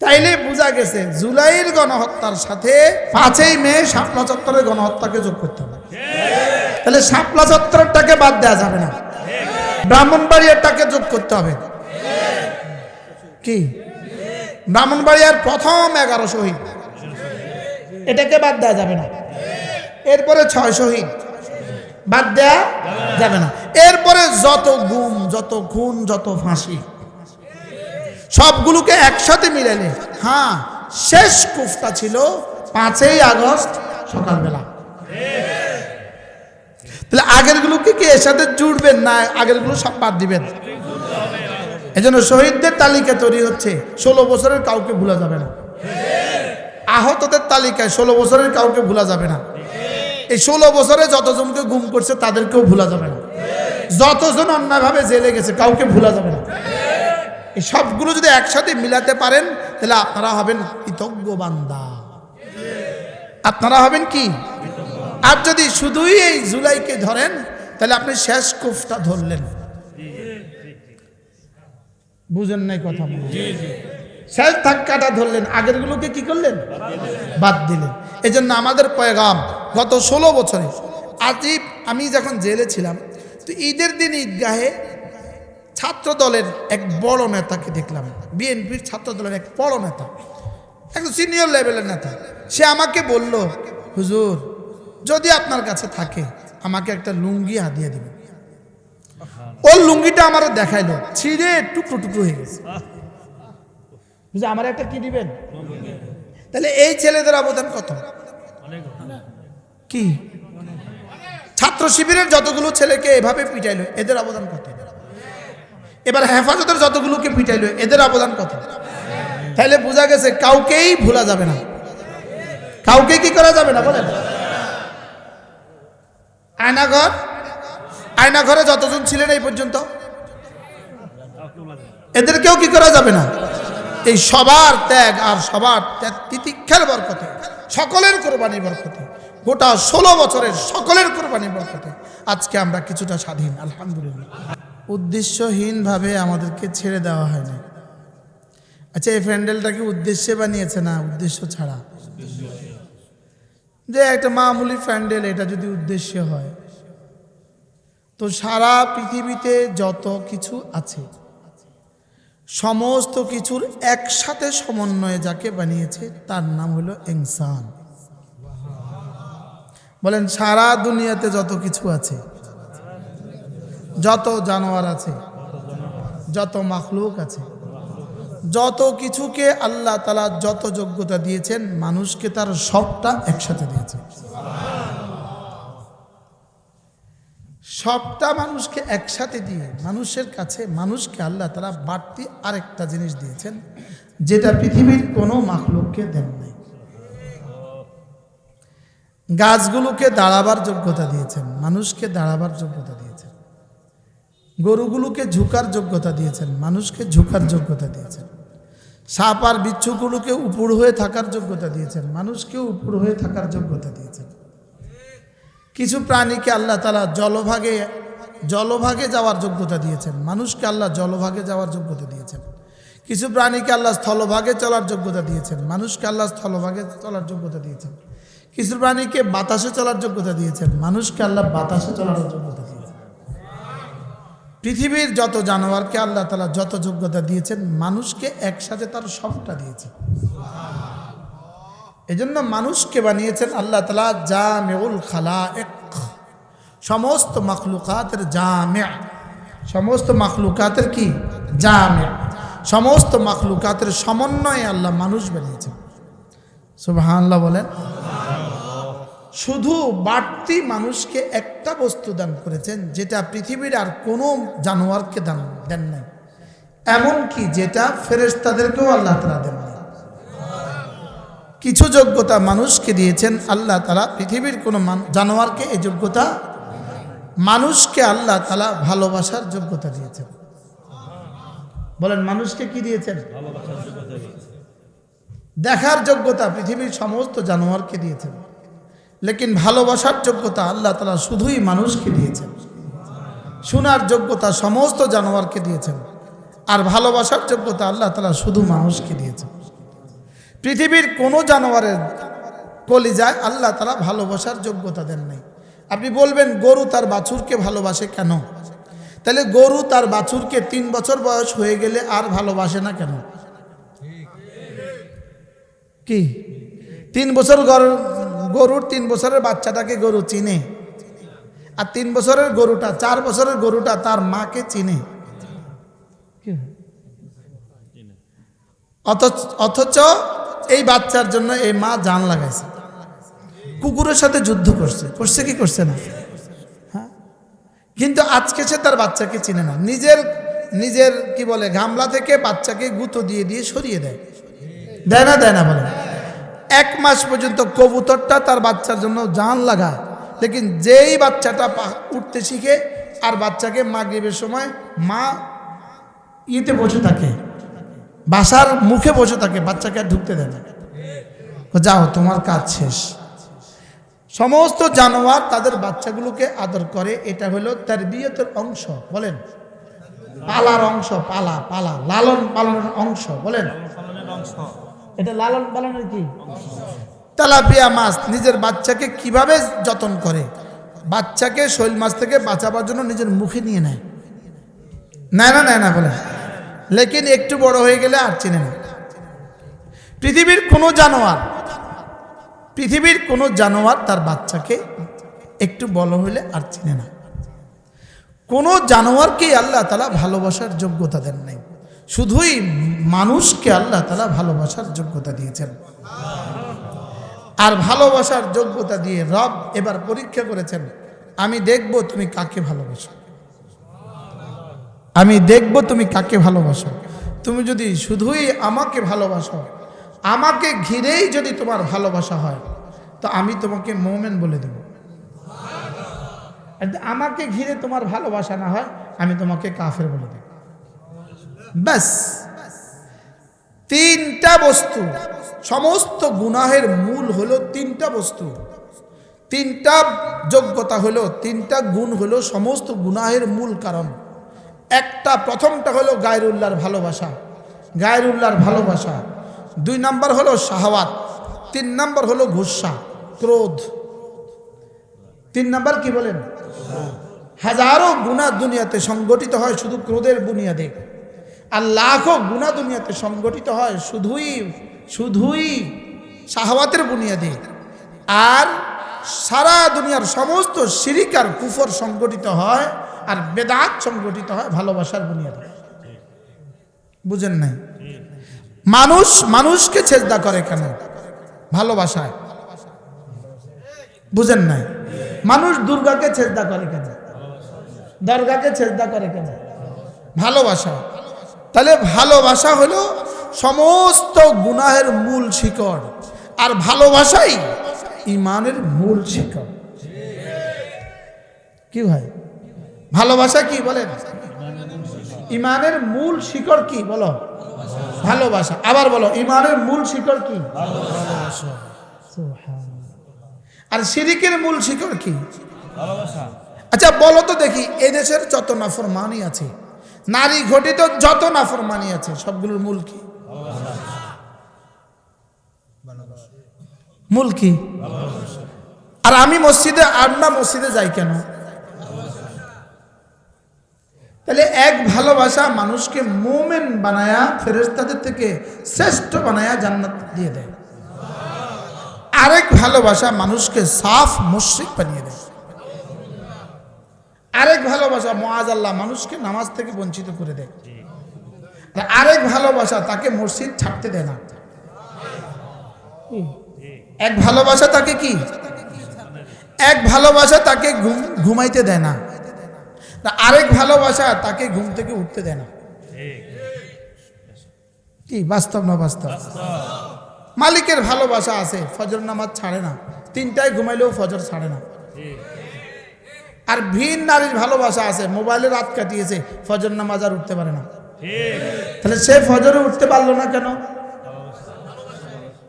তাইলে বোঝা গেছে জুলাইয়ের গণহত্যার সাথে 5ই মে শাপলা চত্বরের গণহত্যাকে যোগ করতে হবে। তাহলে শাপলা চত্বরটাকে বাদ দেওয়া যাবে না, ব্রাহ্মণবাড়িয়াটাকে যোগ করতে হবে। কি ব্রাহ্মণবাড়িয়ার প্রথম 11 শহীদ, এটাকে বাদ দেওয়া যাবে না। এরপরে 6 শহীদ বাদ দেওয়া যাবে না। এরপরে যত গুম, যত খুন, যত ফাঁসি সবগুলোকে একসাথে মিলালে, হ্যাঁ, শেষ কুফটা ছিল 5ই আগস্ট সকালবেলা। তাহলে আগেরগুলোকে কি এর সাথে জুড়বেন না আগেরগুলো সব বাদ দিবেন? এজন্য শহীদদের তালিকা তৈরি হচ্ছে, 16 বছরের কাউকে ভোলা যাবে না। আহতদের তালিকায় 16 বছরের কাউকে ভোলা যাবে না। এই 16 বছরে যতজনকে গুম করছে তাদেরকেও ভোলা যাবে না। যতজন অন্যায়ভাবে জেলে গেছে কাউকে ভোলা যাবে না। এই সবগুলো যদি একসাথে মিলাতে পারেন তাহলে আপনারা হবেন কৃতজ্ঞ বান্দা। আপনারা হবেন কি? আর যদি শুধুই এই জুলাইকে ধরেন তাহলে আপনি শেষ কুফটা ধরলেন। বুঝেন নাই কথা? শেষ ধাক্কাটা ধরলেন, আগেরগুলোকে কি করলেন? বাদ দিলেন। এই জন্য আমাদের পয়গাম গত 16 বছরে, আজিব আমি যখন জেলে ছিলাম তো ঈদের দিন ঈদগাহে ছাত্র দলের এক বড় নেতাকে দেখলাম, বিএনপির ছাত্র দলের এক বড় নেতা, একদম সিনিয়র লেভেলের নেতা। সে আমাকে বলল, হুজুর যদি আপনার কাছে থাকে আমাকে একটা লুঙ্গি হাদিয়া দিবেন। ওর লুঙ্গিটা আমারও দেখাইলো, ছিঁড়ে টুকরো টুকরো হয়ে গেছে। বুঝে আমার একটা কি দিবেন? তাহলে এই ছেলেদের অবদান কত? কি ছাত্র শিবিরের যতগুলো ছেলেকে এভাবে পিটাইলো এদের অবদান কত? এবার হেফাজতের যতগুলোকে পিটাইলো এদের অবদান কত? তাহলে বোঝা গেছে কাউকেই ভোলা যাবে না, কাউকে কি করা যাবে না বলেন? আয়নাঘরে যতজন ছিলেন এই পর্যন্ত এদেরকেও কি করা যাবে না? এই সবার ত্যাগ আর সবার তিতিক্ষার বরকতে, সকলের কোরবানির বরকতে, গোটা 16 বছরের সকলের কোরবানির বরকতে আজকে আমরা কিছুটা স্বাধীন, আলহামদুলিল্লাহ। উদ্দেশ্যহীনভাবে আমাদেরকে ছেড়ে দেওয়া হয় না। আচ্ছা, এই প্যান্ডেলটাকে উদ্দেশ্যে বানিয়েছে না উদ্দেশ্য ছাড়া? যে একটা মামুলি প্যান্ডেল, এটা যদি উদ্দেশ্য হয় তো সারা পৃথিবীতে যত কিছু আছে সমস্ত কিছুর একসাথে সমন্বয়ে যাকে বানিয়েছে তার নাম হলো ইনসান। বলেন, সারা দুনিয়াতে যত কিছু আছে, যত জানোয়ার আছে, যত মাখলুক আছে, যত কিছুকে আল্লাহ তাআলা যত যোগ্যতা দিয়েছেন মানুষকে তার সবটা একসাথে দিয়েছে। সবটা মানুষকে একসাথে দিয়ে মানুষের কাছে মানুষকে আল্লাহ তাআলা বাড়তি আরেকটা জিনিস দিয়েছেন যেটা পৃথিবীর কোনো মাখলুককে দেন নাই। গাছগুলোকে দাঁড়াবার যোগ্যতা দিয়েছেন, মানুষকে দাঁড়াবার যোগ্যতা দিয়েছেন। গরুগুলোকে ঝুঁকার যোগ্যতা দিয়েছেন, মানুষকে ঝুঁকার যোগ্যতা দিয়েছেন। সাপ আর বিচ্ছুগুলোকে উপর হয়ে থাকার যোগ্যতা দিয়েছেন, মানুষকে উপর হয়ে থাকার যোগ্যতা দিয়েছেন। কিছু প্রাণীকে আল্লাহ তাআলা জলভাগে যাওয়ার যোগ্যতা দিয়েছেন, মানুষকে আল্লাহ জলভাগে যাওয়ার যোগ্যতা দিয়েছেন। কিছু প্রাণীকে আল্লাহ স্থলভাগে চলার যোগ্যতা দিয়েছেন, মানুষকে আল্লাহ স্থলভাগে চলার যোগ্যতা দিয়েছেন। কিছু প্রাণীকে বাতাসে চলার যোগ্যতা দিয়েছেন, মানুষকে আল্লাহ বাতাসে চলার যোগ্যতা দিয়েছেন। পৃথিবীর যত জানোয়ারকে আল্লাহ তাআলা যত যোগ্যতা দিয়েছেন মানুষকে একসাথে তার সবটা দিয়েছেন। এজন্য মানুষকে বানিয়েছেন আল্লাহ তাআলা জামিউল খালায়েক, সমস্ত মাখলুকাতের জামি', সমস্ত মাখলুকাতের কি জামি', সমস্ত মাখলুকাতের সমন্বয়ে আল্লাহ মানুষ বানিয়েছেন। সুবহানাল্লাহ বলেন। শুধু বাড়তি মানুষকে একটা বস্তু দান করেছেন যেটা পৃথিবীর আর কোনো জানোয়ারকে দেন নাই, এমনকি যেটা ফেরেশতাদেরকেও আল্লাহ তাআলা দেন নাই। কিছু যোগ্যতা মানুষকে দিয়েছেন আল্লাহ তাআলা, পৃথিবীর কোনো জানোয়ারকে এই যোগ্যতা, মানুষকে আল্লাহ তাআলা ভালোবাসার যোগ্যতা দিয়েছেন। বলেন, মানুষকে কি দিয়েছেন? দেখার যোগ্যতা পৃথিবীর সমস্ত জানোয়ারকে দিয়েছেন, লেকিন ভালোবাসার যোগ্যতা আল্লাহ তাআলা শুধুই মানুষকে দিয়েছেন। শোনার যোগ্যতা সমস্ত জানোয়ারকে দিয়েছেন, আর ভালোবাসার যোগ্যতা আল্লাহ তাআলা শুধু মানুষকে দিয়েছেন। পৃথিবীর কোনো জানোয়ারের কলিজায় আল্লাহ তাআলা ভালোবাসার যোগ্যতা দেন নাই। আপনি বলবেন গরু তার বাছুরকে ভালোবাসে কেন? তাহলে গরু তার বাছুরকে 3 বছর বয়স হয়ে গেলে আর ভালোবাসে না কেন? কি 3 বছর গরুর 3 বছরের বাচ্চাটাকে গরু চিনে, আর 3 বছরের গরুটা 4 বছরের গরুটা তার মাকে চিনে। অথচ এই বাচ্চার জন্য এই মা জান লাগাইছে, কুকুরের সাথে যুদ্ধ করছে কি করছে না? হ্যাঁ, কিন্তু আজকে সে তার বাচ্চাকে চিনে না। নিজের কি বলে গামলা থেকে বাচ্চাকে গুঁতো দিয়ে সরিয়ে দেয় না বলে। 1 মাস পর্যন্ত কবুতরটা তার বাচ্চার জন্য জান লাগায়, লেকিন যেই বাচ্চাটা উঠতে শিখে আর বাচ্চাকে মাগরিবের সময় মা ইতে বসে থাকে, বাসার মুখে বসে থাকে, বাচ্চাকে আর ঢুকতে দেয় না, যাও তোমার কাজ শেষ। সমস্ত জানোয়ার তাদের বাচ্চাগুলোকে আদর করে, এটা হলো তারবিয়তের অংশ। বলেন পালার অংশ, পালা লালন পালনের অংশ। বলেন এটা লালন পালনের কি? তেলাপিয়া মাছ নিজের বাচ্চাকে কিভাবে যত্ন করে, বাচ্চাকে শৈল মাছ থেকে বাঁচাবার জন্য নিজের মুখে নিয়ে নেয় না বলে, লেকিন একটু বড় হয়ে গেলে আর চিনে না। পৃথিবীর কোনো জানোয়ার তার বাচ্চাকে একটু বড় হলে আর চিনে না। কোনো জানোয়ারকে আল্লাহ তাআলা ভালোবাসার যোগ্যতা দেন নাই, শুধুই মানুষকে আল্লাহ তাআলা ভালোবাসার যোগ্যতা দিয়েছেন। আর ভালোবাসার যোগ্যতা দিয়ে রব এবার পরীক্ষা করেছেন, আমি দেখব তুমি কাকে ভালোবাসো, আমি দেখব তুমি কাকে ভালোবাসো। তুমি যদি শুধুই আমাকে ভালোবাসো, আমাকে ঘিরেই যদি তোমার ভালোবাসা হয়, তো আমি তোমাকে মুমিন বলে দেব। আর আমাকে ঘিরে তোমার ভালোবাসা না হয়, আমি তোমাকে কাফের বলে দেব। ব্যাস, 3টা বস্তু, সমস্ত গুনাহের মূল হলো 3টা বস্তু, 3টা যোগ্যতা হলো, 3টা গুণ হলো সমস্ত গুনাহের মূল কারণ। প্রথমটা হলো গায়রুল্লাহর ভালোবাসা, 2 নাম্বার হলো শাহওয়াত, 3 নাম্বার হলো গুসা, ক্রোধ। 3 নাম্বার কি বলেন? হাজারো গুনাহ দুনিয়াতে সংগঠিত হয় শুধু ক্রোধের বুনিয়াদে, আর লাখো গুনাহ দুনিয়াতে সংগঠিত হয় শুধুই শাহওয়াতের বুনিয়াদে। আর সারা দুনিয়ার সমস্ত শিরিক আর কুফর সংগঠিত হয়, আর বেদাত সংগঠিত হয় ভালোবাসার বুনিয়াদে। বুঝেন নাই? মানুষকে সেজদা করে কেন? ভালোবাসায়। বুঝেন নাই? মানুষ দুর্গাকে সেজদা করে কেন? দরগাকে সেজদা করে কেন? ভালোবাসা। তাহলে ভালোবাসা হলো সমস্ত গুনাহের মূল শিকড়, আর ভালোবাসাই ঈমানের মূল শিকড়। কি ভাই, ভালোবাসা কি বলেন? ঈমানের মূল শিকড় কি বলো? ভালোবাসা। আবার বলো, ঈমানের মূল শিকড় কি? ভালোবাসা। আর শিরিকের মূল শিকড় কি? ভালোবাসা। আচ্ছা বলো তো দেখি, এই দেশের যত নাফরমানি আছে, নারী ঘটিত যত নাফরমানি আছে, সবগুলোর মূল কি? মূল কি? আর আমরা মসজিদে যাই কেন? তাহলে এক ভালোবাসা মানুষকে মুমিন বানায়া, ফেরেশতাদের থেকে শ্রেষ্ঠ বানায়া জান্নাত দিয়ে দেয়। আরেক ভালোবাসা মানুষকে সাফ মুশরিক বানিয়ে দেয়। আরেক ভালোবাসা মুআযাল্লাহ মানুষকে নামাজ থেকে বঞ্চিত করে দেয়। আরেক ভালোবাসা তাকে মসজিদ ছাড়তে দেয় না। এক ভালোবাসা তাকে কি? এক ভালোবাসা তাকে ঘুমাইতে দেয় না, আরেক ভালোবাসা তাকে ঘুম থেকে উঠতে দেয় না। কি বাস্তব না বাস্তব? মালিকের ভালোবাসা আছে, ফজর নামাজ ছাড়ে না, 3টায় ঘুমাইলেও ফজর ছাড়ে না। আর ভিন নারীর ভালোবাসা আছে, মোবাইলে রাত কাটিয়েছে, ফজর নামাজ আর উঠতে পারে না। তাহলে সে ফজরে উঠতে পারলো না কেন?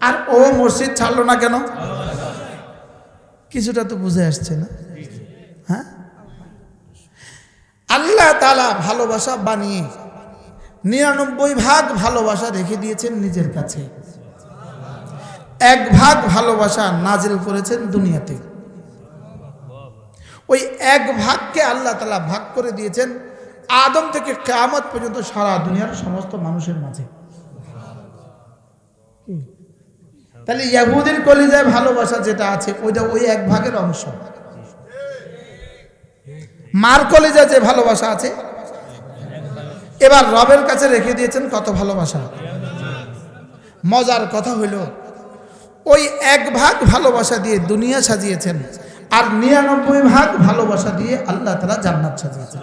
আর ও মসজিদ ছাড়লো না কেন? কিছুটা তো বুঝে আসছে না? হ্যাঁ, আল্লাহ তাআলা ভালোবাসা বানিয়ে 99 ভাগ ভালোবাসা রেখে দিয়েছেন নিজের কাছে। এক ভাগ ভালোবাসা নাজিল করেছেন দুনিয়াতে। ওই এক ভাগকে আল্লাহ তাআলা ভাগ করে দিয়েছেন আদম থেকে কিয়ামত পর্যন্ত সারা দুনিয়ার সমস্ত মানুষের মাঝে। তাহলে ইহুদির কলিজায় ভালোবাসা যেটা আছে ওইটা ওই এক ভাগের অংশ। মার কলিজায় যে ভালোবাসা আছে এবার রবের কাছে রেখে দিয়েছেন কত ভালোবাসা। মজার কথা হইল ওই এক ভাগ ভালোবাসা দিয়ে দুনিয়া সাজিয়েছেন, আর 99 ভাগ ভালোবাসা দিয়ে আল্লাহ তাআলা জান্নাত সাজিয়েছেন।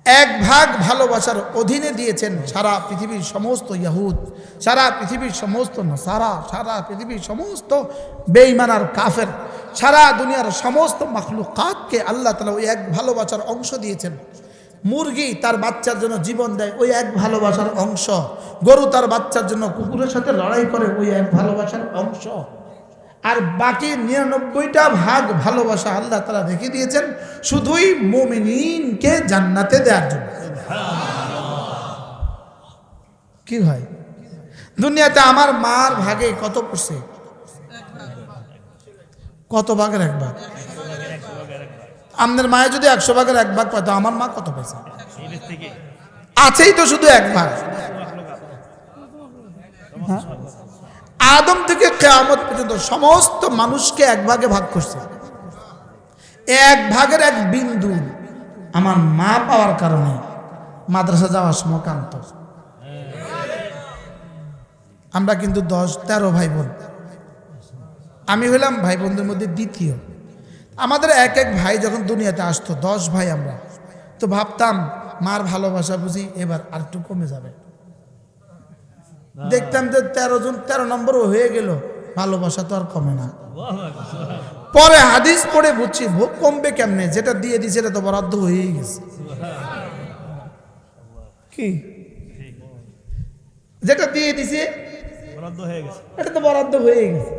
এক ভাগ ভালোবাসার অধীনে দিয়েছেন সারা পৃথিবীর সমস্ত ইহুদ, সারা পৃথিবীর সমস্ত নাসারা, সারা পৃথিবীর সমস্ত বেঈমান আর কাফের, সারা দুনিয়ার সমস্ত মাখলুকাতকে আল্লাহ তাআলা ওই এক ভালোবাসার অংশ দিয়েছেন। মুরগি তার বাচ্চার জন্য জীবন দেয় ওই এক ভালোবাসার অংশ, গরু তার বাচ্চার জন্য কুকুরের সাথে লড়াই করে ওই এক ভালোবাসার অংশ, আর বাকি 99টা ভাগ ভালোবাসা আল্লাহ তাআলা রেখে দিয়েছেন শুধুই মুমিনকে জান্নাতে দেওয়ার জন্য। কি ভাই, দুনিয়াতে আমার মার ভাগে কত পড়ছে? কত ভাগের এক ভাগ? আমাদের মায়ের যদি 100 ভাগের এক ভাগ পাইতো, আমার মা কত পাইছে? আছেই তো শুধু এক ভাগ। আদম থেকে কিয়ামত পর্যন্ত সমস্ত মানুষকে এক ভাগে ভাগ করছে। এক ভাগের এক বিন্দু আমার মা পাওয়ার কারণে মাদ্রাসা যাওয়ার সময় কান্ত। আমরা কিন্তু 10-13 ভাই বোন, আমি হইলাম ভাই বোনদের মধ্যে দ্বিতীয়। আমাদের এক এক ভাই যখন দুনিয়াতে আসতো 10 ভাই আমরা, তো ভাবতাম মার ভালোবাসা বুঝি এবার আর একটু কমে যাবে। দেখতাম যে 13 নম্বরও হয়ে গেল, ভালোবাসা তো আর কমে না। পরে হাদিস পড়ে বুঝছি ভোগ কমবে কেমনে, যেটা দিয়ে দিছে এটা তো বরাদ্দ হয়েই গেছে। কি যেটা দিয়ে দিছে এটা তো বরাদ্দ হয়ে গেছে।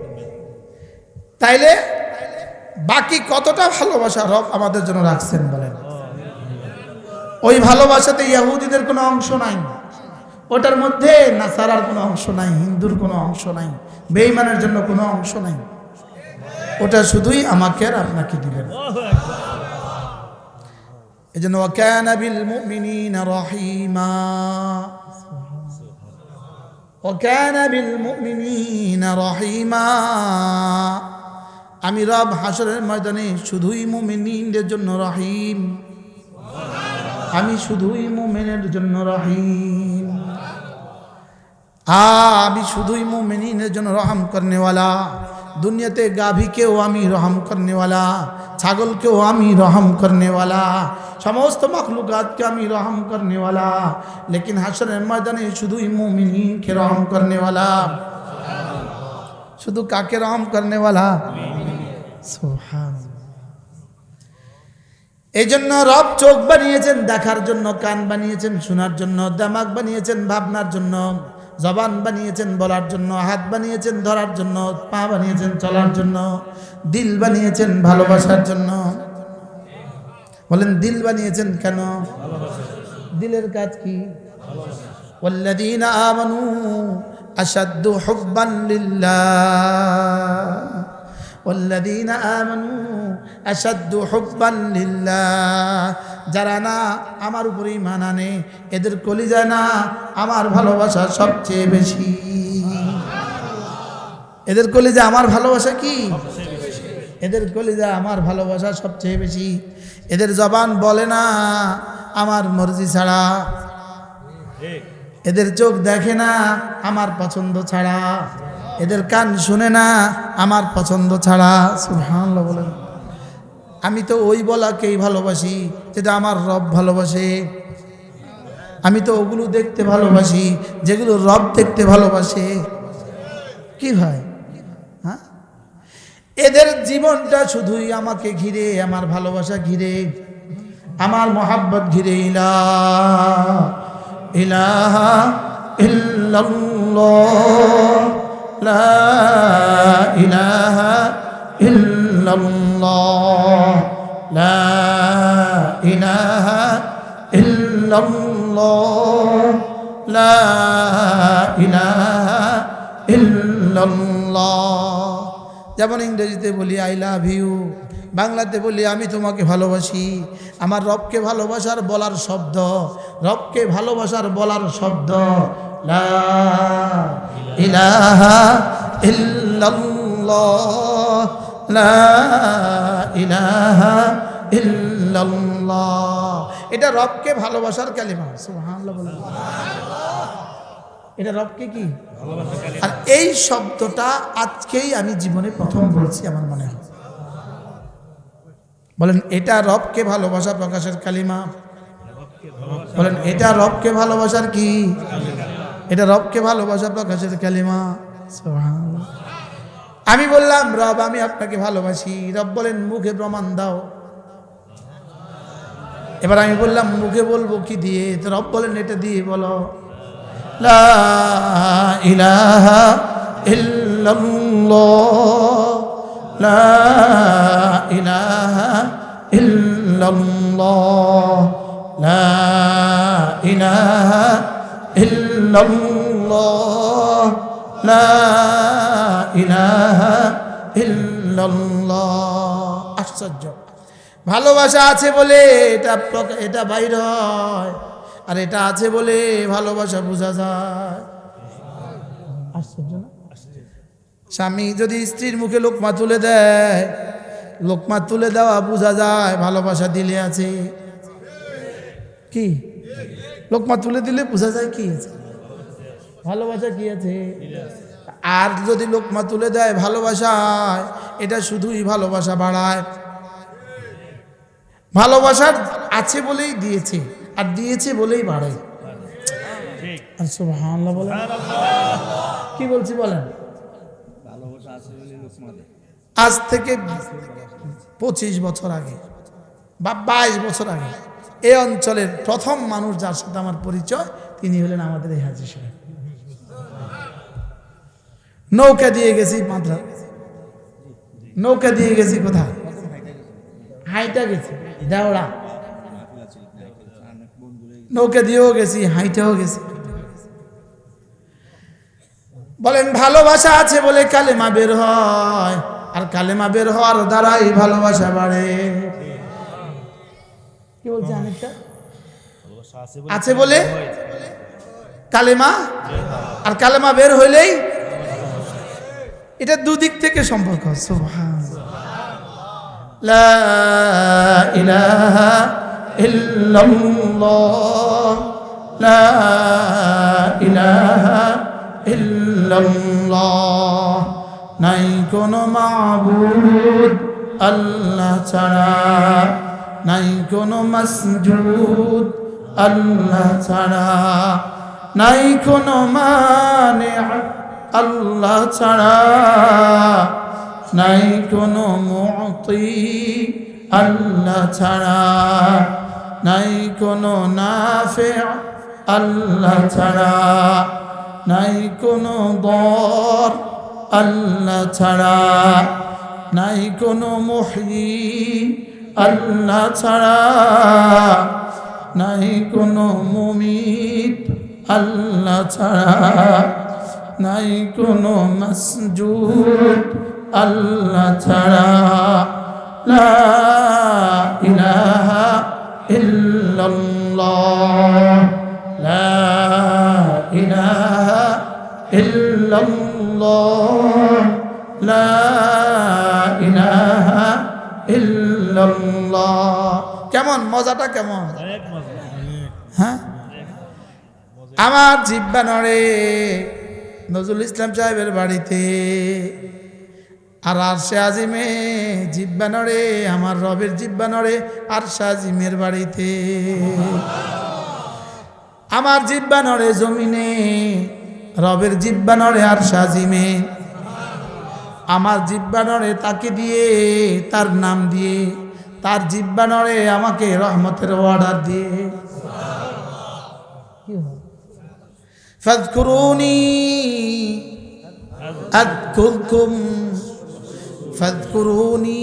তাইলে বাকি কতটা ভালোবাসা রব আমাদের জন্য রাখছেন বলেন? ওই ভালোবাসাতে ইহুদিদের কোনো অংশ নাই, ওটার মধ্যে নাসারার কোনো অংশ নাই, হিন্দুর কোনো অংশ নাই, বেঈমানের জন্য কোনো অংশ নাই। ওটা শুধুই আমাকে আর আপনাকে দিলেন। এজন্য ওয়া কানা বিল মুমিনিনা রহিমা, ওয়া কানা বিল মুমিনিনা রহিমা। আমি রব হাসরের ময়দানে শুধুই মুমিনদের জন্য রহিম, আমি শুধুই মুমিনের জন্য রহিম, আমি শুধুই মুমিনের জন্য রহম করনেওয়ালা। দুনিয়াতে গাভীকেও আমি রহম করনেওয়ালা, ছাগলকেও আমি রহম করনেওয়ালা, সমস্ত মখলুকাতকে আমি রহম করনেওয়ালা, লেকিন হাসরের ময়দানে শুধুই মুমিনকে রহম করনেওয়ালা। শুধু কাকে রহম করনেওয়ালা? সুবহানাল্লাহ। এই জন্য রব চোখ বানিয়েছেন দেখার জন্য, কান বানিয়েছেন শোনার জন্য, দিমাগ বানিয়েছেন ভাবনার জন্য, জবান বানিয়েছেন বলার জন্য, হাত বানিয়েছেন ধরার জন্য, পা বানিয়েছেন চলার জন্য, দিল বানিয়েছেন ভালোবাসার জন্য। বলেন দিল বানিয়েছেন কেন? দিলের কাজ কি? ওয়াল্লাযীনা আমানু আশাদ্দু হুব্বান লিল্লাহ, ওয়াল্লাযীনা আমানু আশাদ্দু হুব্বান লিল্লাহ। যারা না আমার উপরে ঈমান আনে এদের কলিজায় না আমার ভালোবাসা সবচেয়ে বেশি। এদের কলিজায় আমার ভালোবাসা কি? এদের কলিজায় আমার ভালোবাসা সবচেয়ে বেশি। এদের জবান বলে না আমার মর্জি ছাড়া, এদের চোখ দেখে না আমার পছন্দ ছাড়া, এদের কান শুনে না আমার পছন্দ ছাড়া। সুবহানাল্লাহ বলেন। আমি তো ওই বলাকেই ভালোবাসি যেটা আমার রব ভালোবাসে। আমি তো ওগুলো দেখতে ভালোবাসি যেগুলো রব দেখতে ভালোবাসে। কি ভাই, হ্যাঁ? এদের জীবনটা শুধুই আমাকে ঘিরে, আমার ভালোবাসা ঘিরে, আমার মোহাব্বত ঘিরে। ইলাহা ইল্লাল্লাহ, লা ইলাহা ইল্লাল্লাহ, লা ইলাহা ইল্লাল্লাহ, লা ইলাহা ইল্লাল্লাহ। যেমন ইংরেজিতে বলি আই লাভ ইউ, বাংলাতে বলি আমি তোমাকে ভালোবাসি। আমার রবকে ভালোবাসার বলার শব্দ, রবকে ভালোবাসার বলার শব্দ লা ইলাহা ইল্লাল্লাহ, লা ইলাহা ইল্লাল্লাহ। এটা রবকে ভালোবাসার কালিমা। সুবহানাল্লাহ বলেন। এটা রবকে কি ভালোবাসার কালিমা। আর এই শব্দটা আজকেই আমি জীবনে প্রথম বলছি আমার মনে হয়। বলেন এটা রবকে ভালোবাসা প্রকাশের কালিমা। বলেন এটা রবকে ভালোবাসার কি, এটা রবকে ভালোবাসা প্রকাশের কালিমা। সুবহানাল্লাহ। আমি বললাম রব আমি আপনাকে ভালোবাসি, রব বলেন মুখে প্রমাণ দাও। এবার আমি বললাম মুখে বলবো কি দিয়ে, তো রব বলেন এটা দিয়ে বলো লা ইলাহা ইল্লাল্লাহ, লা ইলাহা ইল্লাল্লাহ, লা ইলাহা ইল্লাল্লাহ, লা ইলাহা ইল্লাল্লাহ। আশ্চর্য, ভালোবাসা আছে বলে এটা বাইর হয়, আর এটা আছে বলে ভালোবাসা বোঝা যায়। আশ্চর্য না? স্বামী যদি স্ত্রীর মুখে লোকমা তুলে দেয়, লোকমা তুলে দেওয়া বোঝা যায় ভালোবাসা দিলে আছে। কি লোকমা তুলে দিলে বোঝা যায় কি আছে, ভালোবাসা কি আছে। আর যদি লোকমা তুলে দেয় ভালোবাসায়, এটা শুধুই ভালোবাসা বাড়ায়। ভালোবাসার আছে বলেই দিয়েছে, আর দিয়েছে বলেই বাড়ে। আর সুবহানাল্লাহ বলেন। কি বলছি বলেন। আজ থেকে 25 বছর আগে বা 22 বছর আগে এই অঞ্চলের প্রথম মানুষ যার সাথে আমার পরিচয়, তিনি হলেন আমাদের এই হাজী সাহেব। নৌকা দিয়ে গেছি মাদ্রাজ, নৌকা দিয়ে গেছি কোথায়, হাইটা গেছি দেওড়া, নৌকা দিয়েও গেছি, হাইটাও গেছি। বলেন ভালোবাসা আছে বলে কালেমা বের হয়, আর কালেমা বের হওয়ার দ্বারাই ভালোবাসা বাড়ে। কি বলছে অনেকটা আছে বলে কালেমা, আর কালেমা বের হইলেই, এটা দুদিক থেকে সম্পর্ক। সুবহানাল্লাহ। লা ইলাহা ইল্লাল্লাহ, লা ইলাহা ইল্লাল্লাহ। নাই কোনো মাবুদ আল্লাহ ছাড়া, নাই কোনো মাসজুদ আল্লাহ ছাড়া, নাই কোনো মানে আল্লাহ ছাড়া, নাই কোনো মুতি আল্লাহ ছাড়া, নাই কোনো নাফি আল্লাহ ছাড়া, নাই কোনো দর আল্লাহ ছাড়া, নাই কোনো মুহয়ি আল্লাহ ছাড়া, নাই কোনো মুমিত আল্লাহ ছাড়া, নাই কোনো মাসজুদ আল্লাহ ছাড়া। লা ইলাহা ইল্লাল্লাহ, লা ইলাহা ইল্লাল্লাহ, লা ইলাহা ইল্লাল্লাহ। কেমন মজাটা, কেমন হ্যাঁ। আমার জিব্বা নড়ে নজরুল ইসলাম সাহেবের বাড়িতে, আর আরশে আজিমে জিব্বা নড়ে, আমার রবের জিব্বা নড়ে আরশে আজিমের বাড়িতে। আমার জিব্বা নড়ে জমিনে, রবের জিব্বা নড়ে আরশে আজিমে। আমার জিব্বা নড়ে তাকে দিয়ে, তার নাম দিয়ে, তার জিব্বা নড়ে আমাকে রহমতের অর্ডার দিয়ে। ফাযকুরুনি আযকুরকুম, ফাযকুরুনি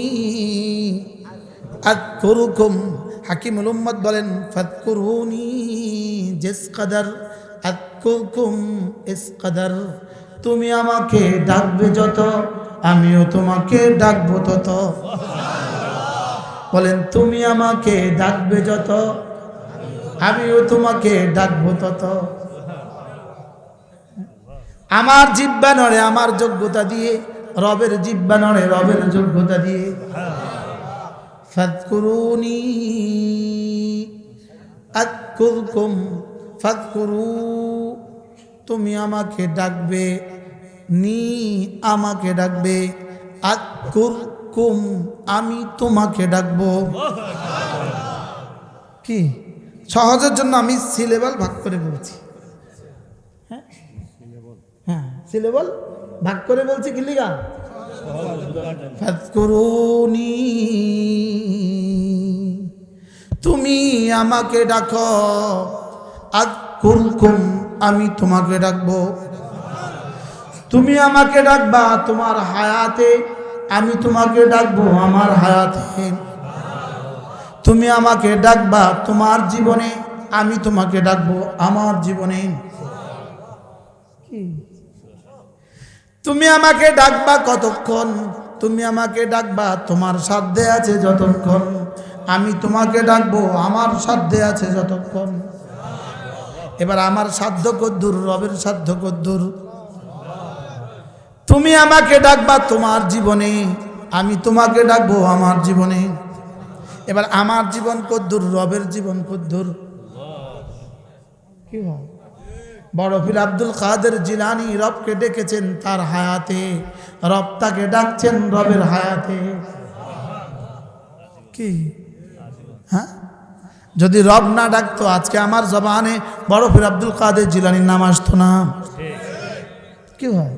আযকুরকুম। হাকিমুল উম্মত বলেন ফাযকুরুনি জিস কদর, আযকুরকুম ইস কদর। তুমি আমাকে ডাকবে যত আমিও তোমাকে ডাকবো তত। বলেন তুমি আমাকে ডাকবে যত আমিও তোমাকে ডাকবো তত। আমার জিহ্বা নড়ে আমার যোগ্যতা দিয়ে, রবের জিহ্বা নড়ে রবের যোগ্যতা দিয়ে। ফাযকুরুনি আযকুরকুম ফাযকুরু, তুমি আমাকে ডাকবে, নি আমাকে ডাকবে, আযকুরকুম আমি তোমাকে ডাকবো। কি সহজের জন্য আমি সিলেবল ভাগ করে বলছি। হ্যাঁ সিলেবল ভাগ করে বলছি কি লিগা? ফাযকুরুনি, তুমি আমাকে ডাকো, আযকুরকুম আমি তোমাকে ডাকবো। তুমি আমাকে ডাকবা তোমার হায়াতে, আমি তোমাকে ডাকবো আমার হায়াতে। তুমি আমাকে ডাকবা তোমার জীবনে, আমি তোমাকে ডাকবো আমার জীবনে। তুমি আমাকে ডাকবা কতক্ষণ? তুমি আমাকে ডাকবা তোমার সাধ্যে আছে যতক্ষণ, আমি তোমাকে ডাকবো আমার সাধ্যে আছে যতক্ষণ। এবার আমার সাধ্য কদ্দুর, রবের সাধ্য কদ্দুর। তুমি আমাকে ডাকবা তোমার জীবনে, আমি তোমাকে ডাকবো আমার জীবনে। এবার আমার জীবন কদ্দুর, রবের জীবন কদ্দুর। কি হয়? বড় পীর আব্দুল কাদের জিলানী রবকে ডেকেছেন তার হায়াতে, রব তাকে ডাকছেন রবের হায়াতে। কি হ্যাঁ, যদি রব না ডাকতো আজকে আমার জবানে বড় পীর আব্দুল কাদের জিলানীর নাম আসতো না। কি হয়?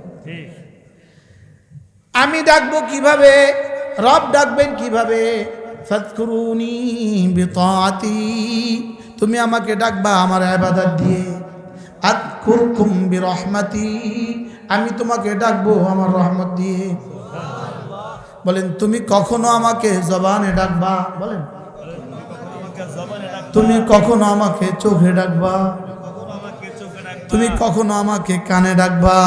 আমি ডাকবো কিভাবে, রব ডাকবেন কিভাবে? ফাযকুরুনি বিতাআতি, তুমি আমাকে ডাকবা আমার ইবাদত দিয়ে। আযকুরকুম বিরহমাতি, আমি তোমাকে ডাকবো আমার রহমত দিয়ে। বলেন তুমি কখনো আমাকে জবানে ডাকবা? বলেন তুমি কখনো আমাকে চোখে ডাকবা? তুমি কখনো আমাকে কানে ডাকবা?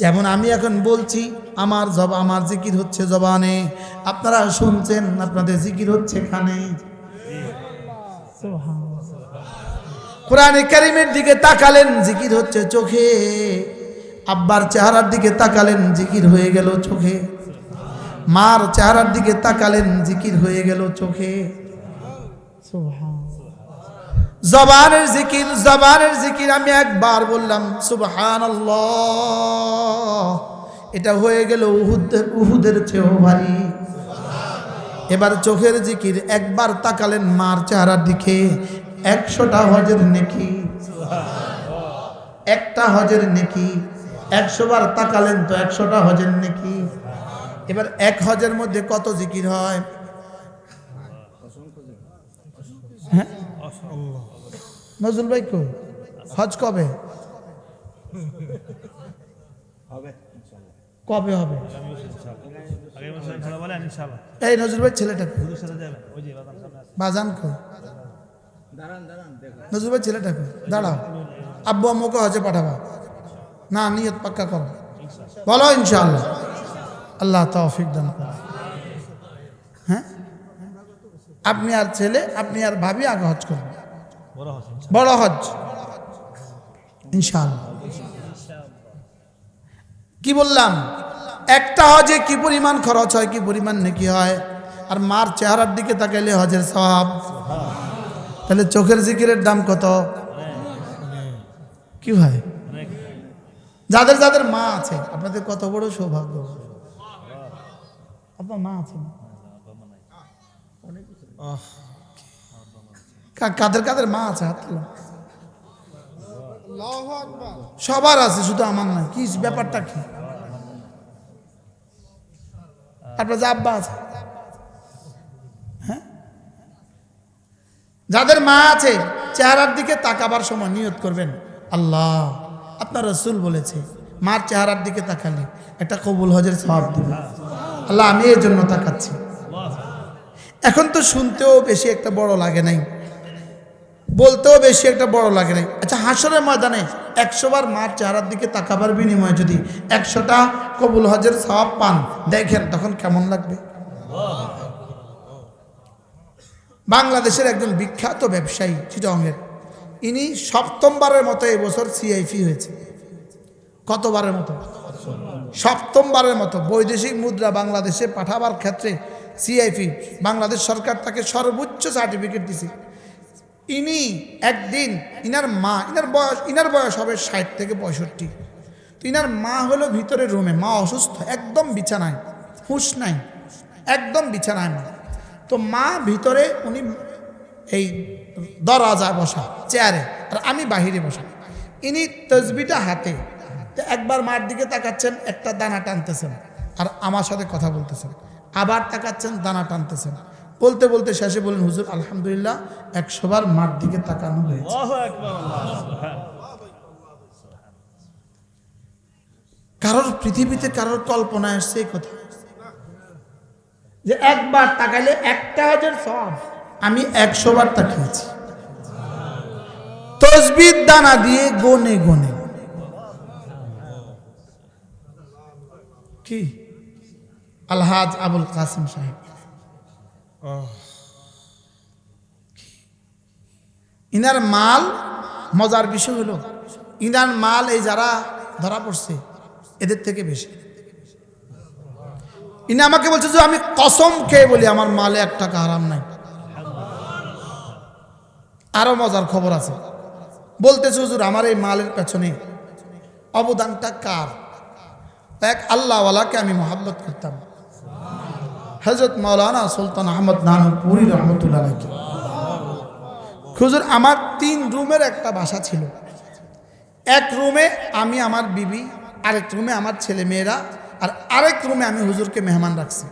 যেমন আমি এখন বলছি, আমার জিকির হচ্ছে জবানে, আপনারা শুনছেন আপনাদের জিকির হচ্ছে কানে। কোরআনে কারীমের দিকে তাকালেন জিকির হচ্ছে চোখে, আব্বার চেহারার দিকে তাকালেন জিকির হয়ে গেল চোখে, মার চেহারার দিকে তাকালেন জিকির হয়ে গেল চোখে। জবানের জিকির, জবানের জিকির আমি একবার বললাম সুবহানাল্লাহ, এটা হয়ে গেল উহুদের চেয়েও ভারী। এবার চোখের জিকির, একবার তাকালেন মার চেহারার দিকে, 100টা হজের নেকি, একটা হজের নেকি। 100 বার তাকালেন তো 100টা হজের নেকি। এবার এক হজের মধ্যে কত জিকির হয়? হ্যাঁ নজরুল ভাই কই? হজ কবে কবে হবে? এই নজরুল ভাই ছেলেটা বাজান কই? নজরুল ভাই ছেলেটা কই? দাঁড়াও, আব্বু আম্মুকে হজে পাঠাবা না, নিয়ত পাক্কা করো, বলো ইনশাআল্লাহ। আল্লাহ তৌফিক দান করে। হ্যাঁ আপনি আর ছেলে, আপনি আর ভাবি আগে হজ করবেন, বড় হজ ইনশাআল্লাহ। কি বললাম? একটা হজে কি পরিমাণ খরচ হয়, কি পরিমাণ নেকি হয়। আর মার চেহারার দিকে তাকাইলে হজের সওয়াব। তাহলে চোখের জিকিরের দাম কত? কি ভাই, যাদের যাদের মা আছে আপনাদের কত বড় সৌভাগ্য, আপনার মা আছে। কাদের কাদের মা আছে হাত তোলো। সবার আছে, শুধু আমার নয়। কি ব্যাপারটা কি? আপনার যে আব্বা আছে, হ্যাঁ, যাদের মা আছে চেহারার দিকে তাকাবার সময় নিয়ত করবেন আল্লাহ, আপনার রাসূল বলেছে মার চেহারার দিকে তাকালে একটা কবুল হজের সওয়াব দিবে আল্লাহ, আমি এর জন্য তাকাচ্ছি। এখন তো শুনতেও বেশি একটা বড় লাগে নাই, বলতেও বেশি একটা বড় লাগে নাই। আচ্ছা হাসরের ময়দানে 100 বার মার চেহারার দিকে তাকাবার বিনিময়ে যদি 100টা কবুল হজের সওয়াব পান, দেখেন তখন কেমন লাগবে। বাংলাদেশের একজন বিখ্যাত ব্যবসায়ী চিটাগংয়ের, ইনি 7ম বারের মতো এই বছর সিআইপি হয়েছে। কতবারের মতো? 7ম বারের মতো। বৈদেশিক মুদ্রা বাংলাদেশে পাঠাবার ক্ষেত্রে সিআইপি, বাংলাদেশ সরকার তাকে সর্বোচ্চ সার্টিফিকেট দিছে। ইনি একদিন ইনার বয়স হবে 60 থেকে 65। তো ইনার মা হলো ভিতরে রুমে, মা অসুস্থ, একদম বিছানায়, হুঁশ নাই, একদম বিছানায় মা। তো মা ভিতরে, উনি এই দরজায় বসা চেয়ারে, আর আমি বাহিরে বসা। ইনি তসবিটা হাতে, একবার মার দিকে তাকাচ্ছেন, একটা দানা টানতেছেন, আর আমার সাথে কথা বলতেছেন, আবার তাকাচ্ছেন, দানা টানতেছেন। বলতে বলতে শেষে বলেন, হুজুর আলহামদুলিল্লাহ 100 বার মার দিকে তাকানো হয়েছে। কারোর পৃথিবীতে কারোর কল্পনায় আসছে এই কথা যে একবার তাকাইলে 1টা হজের সওয়াব। আমি 100 বার তাকিয়েছি তসবির দানা দিয়ে গনে গনে। কি আলহাজ আবুল কাসিম সাহেব, ইনার মাল, মজার বিষয় হলো ইনার মাল এই যারা ধরা পড়ছে এদের থেকে বেশি। ইনি আমাকে বলছে যে আমি কসম খেয়ে বলি আমার মালে 1 টাকা হারাম নাই। আরো মজার খবর আছে, বলতেছে হুজুর আমার এই মালের পেছনে অবদানটা কার? এক আল্লাহওয়ালাকে আমি মহব্বত করতাম, হযরত মাওলানা সুলতান আহমদ নানুপুরি রহমতুল্লাহ আলাইহি। হুজুর আমার 3 রুমের একটা বাসা ছিল। এক রুমে আমি, আমার বিবি, আরেক রুমে আমার ছেলে মেয়েরা, আর আরেক রুমে আমি হুজুরকে মেহমান রাখছি।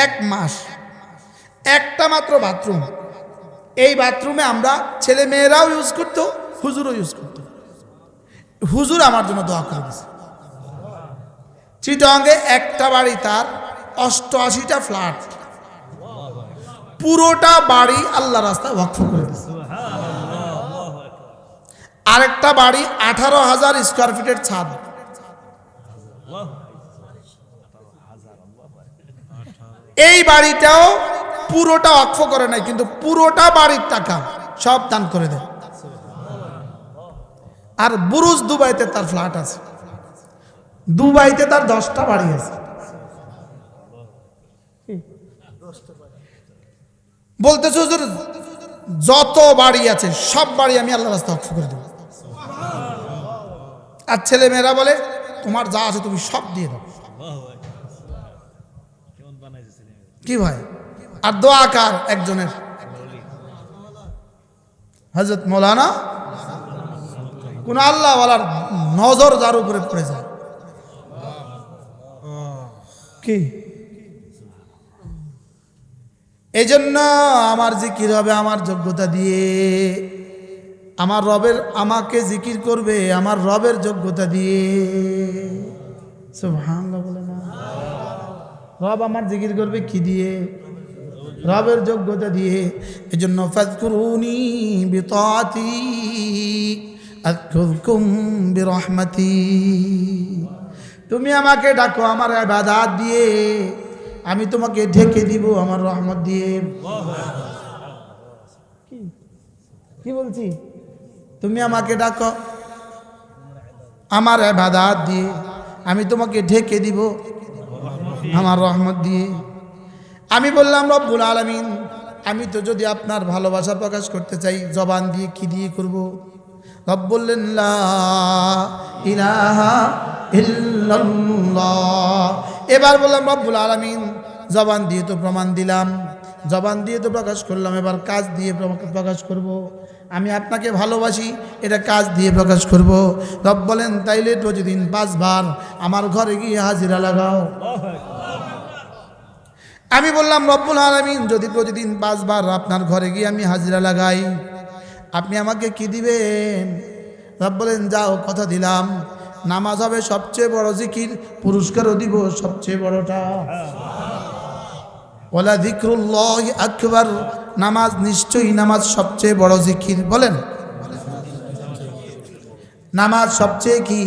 1 মাস, একটা মাত্র বাথরুম। এই বাথরুমে আমরা ছেলে মেয়েরাও ইউজ করতো, হুজুরও ইউজ করতো। হুজুর আমার জন্য দোয়া করে দিয়েছে। চিটাগংয়ে একটা বাড়ি, তার 88টা ফ্ল্যাট, পুরোটা বাড়ি আল্লাহ রাস্তায় ওয়াকফ করে দিয়েছে। আরেকটা বাড়ি 18,000 স্কয়ার ফিটের ছাদ। এই বাড়িটাও পুরোটা ওয়াকফ করে নাই, কিন্তু পুরোটা বাড়ির টাকা সব দান করে দেয়। আর বুরুজ দুবাইতে তার ফ্ল্যাট আছে, দুবাইতে তার 10টা বাড়ি আছে। বলতেছে হুজুর যত বাড়ি আছে সব বাড়ি আমি আল্লাহ রাস্তা ওয়াকফ করে দেব। আর ছেলে মেয়েরা বলে তোমার যা আছে তুমি সব দিয়ে দাও। কি ভাই? আর দোয়া কার? একজনের, হযরত মাওলানা। কোন আল্লাহওয়ালার নজর যার উপরে পড়ে যায়, কি এই জন্য আমার জিকির হবে আমার যোগ্যতা দিয়ে। আমার রবের আমাকে জিকির করবে আমার রবের যোগ্যতা দিয়ে। সুবহানাল্লাহ বলে না? রব আমার জিকির করবে কি দিয়ে? রবের যোগ্যতা দিয়ে। এজন্য ফাযকুরুনি বিতাআতি আযকুরকুম বিরহমাতি। তুমি আমাকে ডাকো আমার ইবাদত দিয়ে, আমি তোমাকে ঢেকে দিব আমার রহমত দিয়ে। কি বলছি? তুমি আমাকে ডাকো আমার ইবাদত দিয়ে, আমি তোমাকে ঢেকে দিব আমার রহমত দিয়ে। আমি বললাম রব্বুল আলামিন, আমি তো যদি আপনার ভালোবাসা প্রকাশ করতে চাই জবান দিয়ে কি দিয়ে করব? রব বললেন লা ইলাহা ইল্লাল্লাহ। এবার বললাম রব্বুল আলামিন, জবান দিয়ে তো প্রমাণ দিলাম, জবান দিয়ে তো প্রকাশ করলাম, এবার কাজ দিয়ে প্রকাশ করব। আমি আপনাকে ভালোবাসি, এটা কাজ দিয়ে প্রকাশ করব। রব বলেন তাইলে প্রতিদিন 5 বার আমার ঘরে গিয়ে হাজিরা লাগাও। আমি বললাম রব্বুল আলামিন, যদি প্রতিদিন 5 বার আপনার ঘরে গিয়ে আমি হাজিরা লাগাই, আপনি আমাকে কি দিবেন? রব বলেন যাও, কথা দিলাম, নামাজ হবে সবচেয়ে বড় জিকির, পুরস্কারও দিব সবচেয়ে বড়টা। ওয়ালা যিকরুল্লাহি আকবার, নামাজ নিশ্চয়ই নামাজ সবচেয়ে বড় জিকির। বলেন নামাজ সবচেয়ে কি?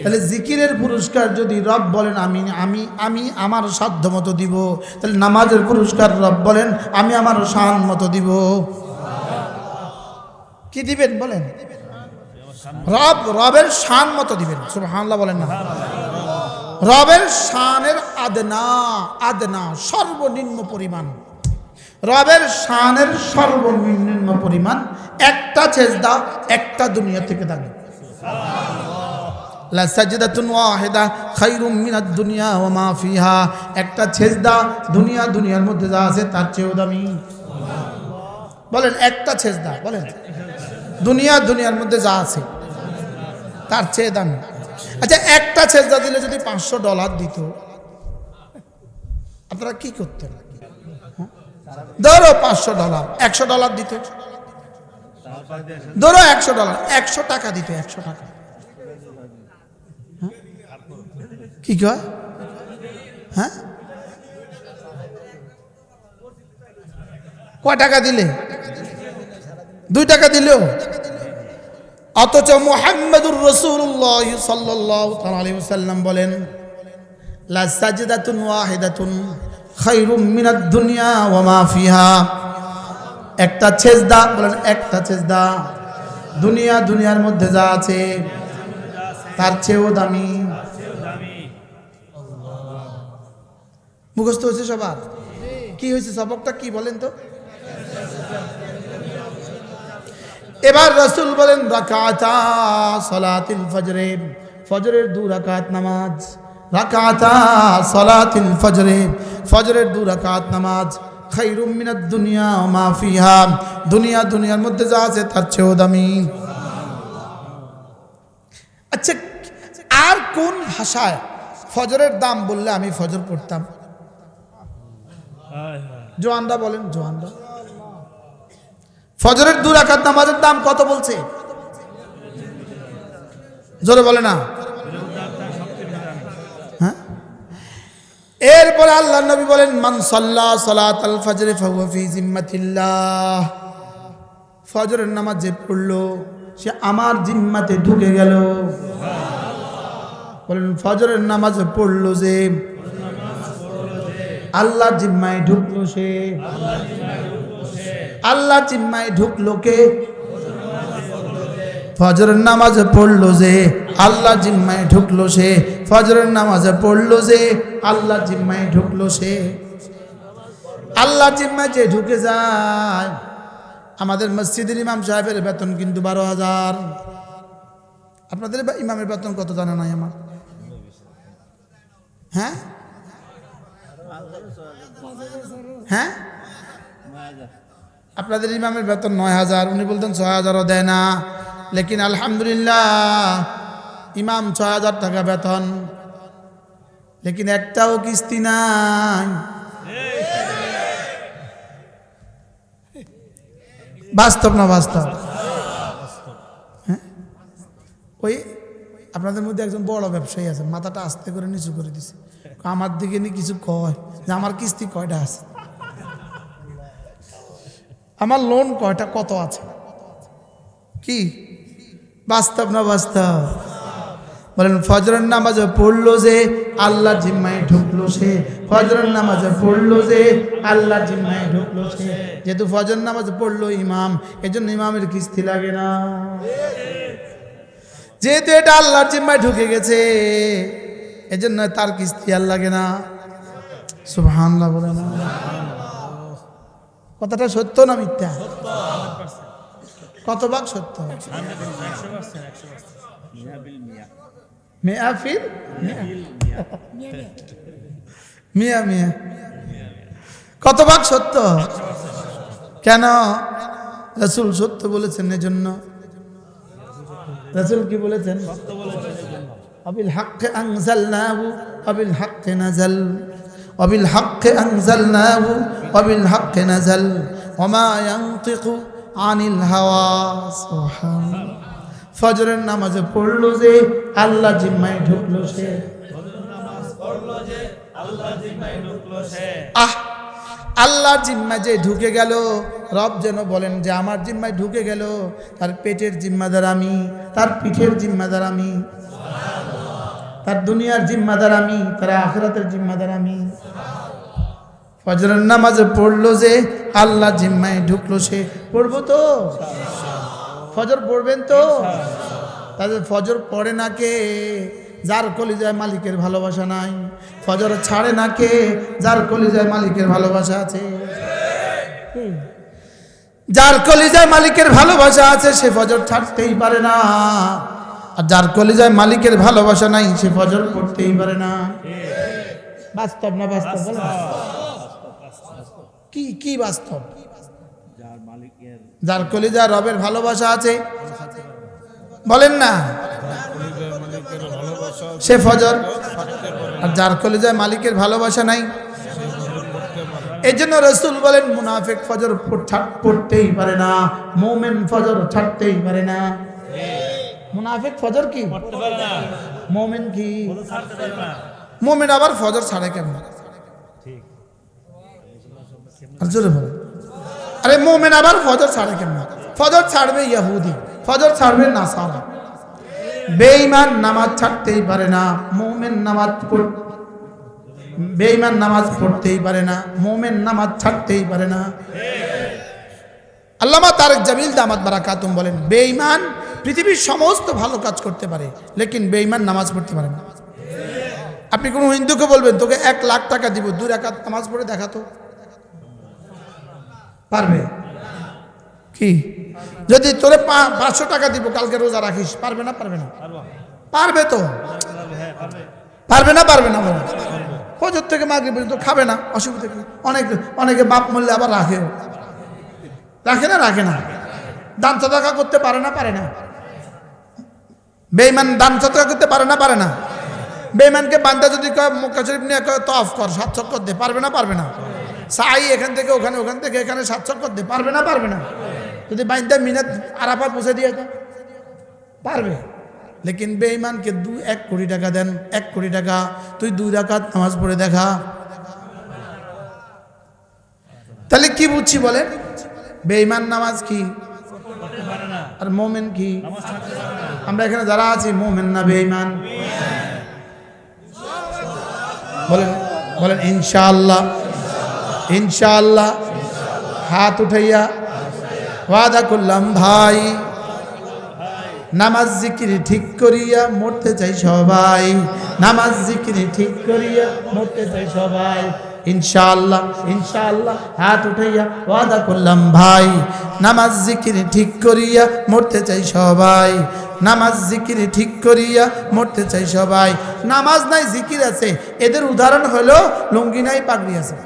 তাহলে জিকিরের পুরস্কার যদি রব বলেন আমি আমি আমি আমার সাধ্য মতো দিব, তাহলে নামাজের পুরস্কার রব বলেন আমি আমার শান মতো দিব। কি দিবেন বলেন? রবের শান মতো দিবেন। সুবহানাল্লাহ বলেন না। রবের শানের আদনা আদনা সর্বনিম্ন পরিমাণ, রবের শানের সর্বনিম্ন পরিমাণ একটা সেজদা একটা দুনিয়া থেকে দামি। লা সাজদাতুন ওয়াহিদা খায়রুম মিনাদ দুনিয়া ওয়া মা ফিহা, একটা সেজদা দুনিয়ার মধ্যে যা আছে তার চেয়েও দামি। বলেন একটা সেজদা, বলেন দুনিয়ার মধ্যে যা আছে তার চেয়ে দামি। আচ্ছা একটা সেজদা দিলে যদি $500 দিত, আপনারা কি করতেন? ধরো $500, $100 দিত, ধরো $100, $100 দিত, $100। কি কয়? হ্যাঁ, কয় টাকা দিলে? 2 টাকা দিলেও। অথচ মুহাম্মদুর রাসূলুল্লাহ সাল্লাল্লাহু আলাইহি ওয়াসাল্লাম বলেন লা সাজদাতুন ওয়াহিদাতুন খায়রুম মিনাদ দুনিয়া ওয়া মা ফিহা, একটা সেজদা, বলেন একটা সেজদা দুনিয়ার মধ্যে যা আছে তার চেয়েও দামি। মুখস্থ হয়েছে সবার? কি হয়েছে সবকটা কি বলেন তো? এবার রাসূল বলেন রাকাতা সালাতিল ফজরে, ফজরের 2 রাকাত নামাজ, রাকাতা সালাতিল ফজরে, ফজরের 2 রাকাত নামাজ খায়রুম মিনাদ দুনিয়া ওয়া মা ফিহা, দুনিয়ার মধ্যে যা আছে তার চেয়েও দামি। আচ্ছা, আর কোন ভাষায় ফজরের দাম বললে আমি ফজর পড়তাম? জোয়ানরা বলেন, জোয়ানরা ফজরের 2 রাকাত নামাজের দাম কত বলছে? জোরে বলে না। হ্যাঁ, এরপরে আল্লাহ নবী বলেন মান সাল্লা সালাতাল ফজর ফাহুয়া ফি জিম্মাতিল্লাহ, ফজরের নামাজ যে পড়লো সে আমার জিম্মাতে ঢুকে গেল। বলেন ফজরের নামাজ পড়লো যে আল্লাহর জিম্মায় ঢুকলো সে, আল্লাহর জিম্মায় ঢুকলো কে? ফজরের নামাজ পড়লো যে আল্লাহর জিম্মায় ঢুকলো সে, ফজরের নামাজ পড়লো যে আল্লাহর জিম্মায় ঢুকলো সে। আল্লাহর জিম্মায় যে ঢুকে যায়, আমাদের মসজিদের ইমাম সাহেবের বেতন কিন্তু 12,000। আপনাদের ইমামের বেতন কত জানা নাই আমার? হ্যাঁ হ্যাঁ, আপনাদের ইমামের বেতন 9,000, উনি বলতেন 6,000ও দেয় না। লেকিন আলহামদুলিল্লাহ ইমাম 6,000 টাকা বেতন, লেকিন একটাও কিস্তি নাই। বাস্তব না বাস্তব? হ্যাঁ, ওই আপনাদের মধ্যে একজন বড় ব্যবসায়ী আছে, মাথাটা আস্তে করে নিচু করে দিছে, আমার দিকে নিয়ে কিছু কয় যে আমার কিস্তি কয়টা আছে, আমার লোন কয়টা, কত আছে। কি বাস্তব না বাস্তব? বলেন ফজরের নামাজ পড়লো যে আল্লাহর জিম্মায় ঢুকলো সে, ফজরের নামাজ পড়লো যে আল্লাহর জিম্মায় ঢুকলো সে। যেহেতু ফজর নামাজ পড়লো ইমাম, এজন্য ইমামের কিস্তি লাগে না। যেহেতু এটা আল্লাহর জিম্মায় ঢুকে গেছে, এজন্য তার কিস্তি আর লাগে না। সুবহানাল্লাহ বলে না। কথাটা সত্য না মিথ্যা? কত ভাগ সত্য? মেয়াফিল মিয়া মিয়া, কত ভাগ সত্য? কেন? রাসূল সত্য বলেছেন, এজন্য। রাসূল কি বলেছেন? আবিল হাক্কি আনজালনাহু আবিল হাক্কি নাযাল, আবিল হাক্কি আনজালনাহু আবিল হাক্কি নাযাল ওয়া মা ইয়ানতিকু আনিল হাওয়া। সুবহানাল্লাহ। ফজরের নামাজ পড়লো যে আল্লাহ জিম্মায় ঢুকলো সে। আল্লাহর জিম্মায় যে ঢুকে গেল, রব যেন বলেন যে আমার জিম্মায় ঢুকে গেল, তার পেটের জিম্মাদার আমি, তার পিঠের জিম্মাদার আমি, তার দুনিয়ার জিম্মাদার আমি, তার আখিরাতের জিম্মাদার আমি। ফজরের নামাজ পড়লো যে আল্লাহ জিম্মায় ঢুকলো, সে পড়বো তো? ফজর পড়বেন তো? তাদের ফজর পড়ে না কে? যার কলিজায় মালিকের ভালোবাসা নাই। ফজর ছাড়ে না কে? যার কলিজায় মালিকের ভালোবাসা আছে। যার কলিজায় মালিকের ভালোবাসা আছে সে ফজর ছাড়তেই পারে না, আর যার কলিজায় মালিকের ভালোবাসা নাই সে ফজর পড়তেই পারে না। বাস্তব না বাস্তব? কি কি বাস্তব? যার কলিজায় রবের ভালোবাসা আছে বলেন না, সে ফজর, আর যার কলিজায় মালিকের ভালোবাসা নাই। এই জন্য রাসূল বলেন মুনাফিক ফজর পড়তেই পারে না, মুমিন ফজর ছাড়তেই পারে না। মুনাফিক ফজর কি পড়তে পারে না, মুমিন কি ছাড়তে পারে না। মুমিন আবার ফজর ছাড়ে কেমন? ঠিক, আর জোরে বলেন। আরে মুমিন আবার ফজর ছাড়ে কেমন? ফজর ছাড়বে ইহুদি, ফজর ছাড়বে নাসারা। বেঈমান নামাজ ছাড়তেই পারে না, মুমিন বেঈমান নামাজ পড়তেই পারে না, মুমিন নামাজ ছাড়তেই পারে না। আল্লামা তারেক জামিল দামাত বারাকাতুম বলেন বেঈমান পৃথিবীর সমস্ত ভালো কাজ করতে পারে, লেকিন বেঈমান নামাজ পড়তে পারে না। আপনি কোনো হিন্দুকে বলবেন তোকে 1 লাখ টাকা দিব 2 রাকাত নামাজ পড়ে দেখাতো, পারবে কি? যদি তোরে 500 টাকা দিব কালকে রোজা রাখিস, পারবে না? পারবে না? পারবে তো, পারবে না? পারবে না? ফজর থেকে মাগরিব পর্যন্ত খাবে না, অসুবিধা কি? অনেকে বাপ মরলে আবার রাখে না? রাখে না। দান সাদাকা করতে পারে না? পারে না? বেঈমান দান সাদাকা করতে পারে না? পারে না? বেঈমানকে বান্দা যদি মক্কা শরীফ নিয়ে তওয়াফ কর, 7 চক্কর দে, পারবে না? পারবে না? সাই এখান থেকে ওখানে, ওখান থেকে এখানে 7 চক্কর দে, পারবে না? পারবে না? যদি বাইন্দা মিনাত আরাফাত পৌঁছে দিয়ে পারবে। লেকিন বেঈমানকে 1 কোটি টাকা দেন, 1 কোটি টাকা, তুই 2 রাকাত নামাজ পড়ে দেখা। তাহলে কি বুঝছি বলেন? বেঈমান নামাজ কি আর মুমিন কি? আমরা এখানে যারা আছি মুমিন না বেঈমান? বলেন বলেন ইনশাআল্লাহ। ইনশাআল্লাহ হাত উঠাইয়া ওয়াদা করলাম ভাই, নামাজ জিকির ঠিক করিয়া মরতে চাই সবাই, নামাজ জিকির ঠিক করিয়া মরতে চাই সবাই। ইনশাআল্লাহ ইনশাআল্লাহ হাত উঠাইয়া ওয়াদা করলাম ভাই, নামাজ জিকির ঠিক করিয়া মরতে চাই সবাই, নামাজ জিকির ঠিক করিয়া মরতে চাই সবাই। নামাজ নাই জিকির আছে, এদের উদাহরণ হলো লুঙ্গি নাই পাগড়ি আছে।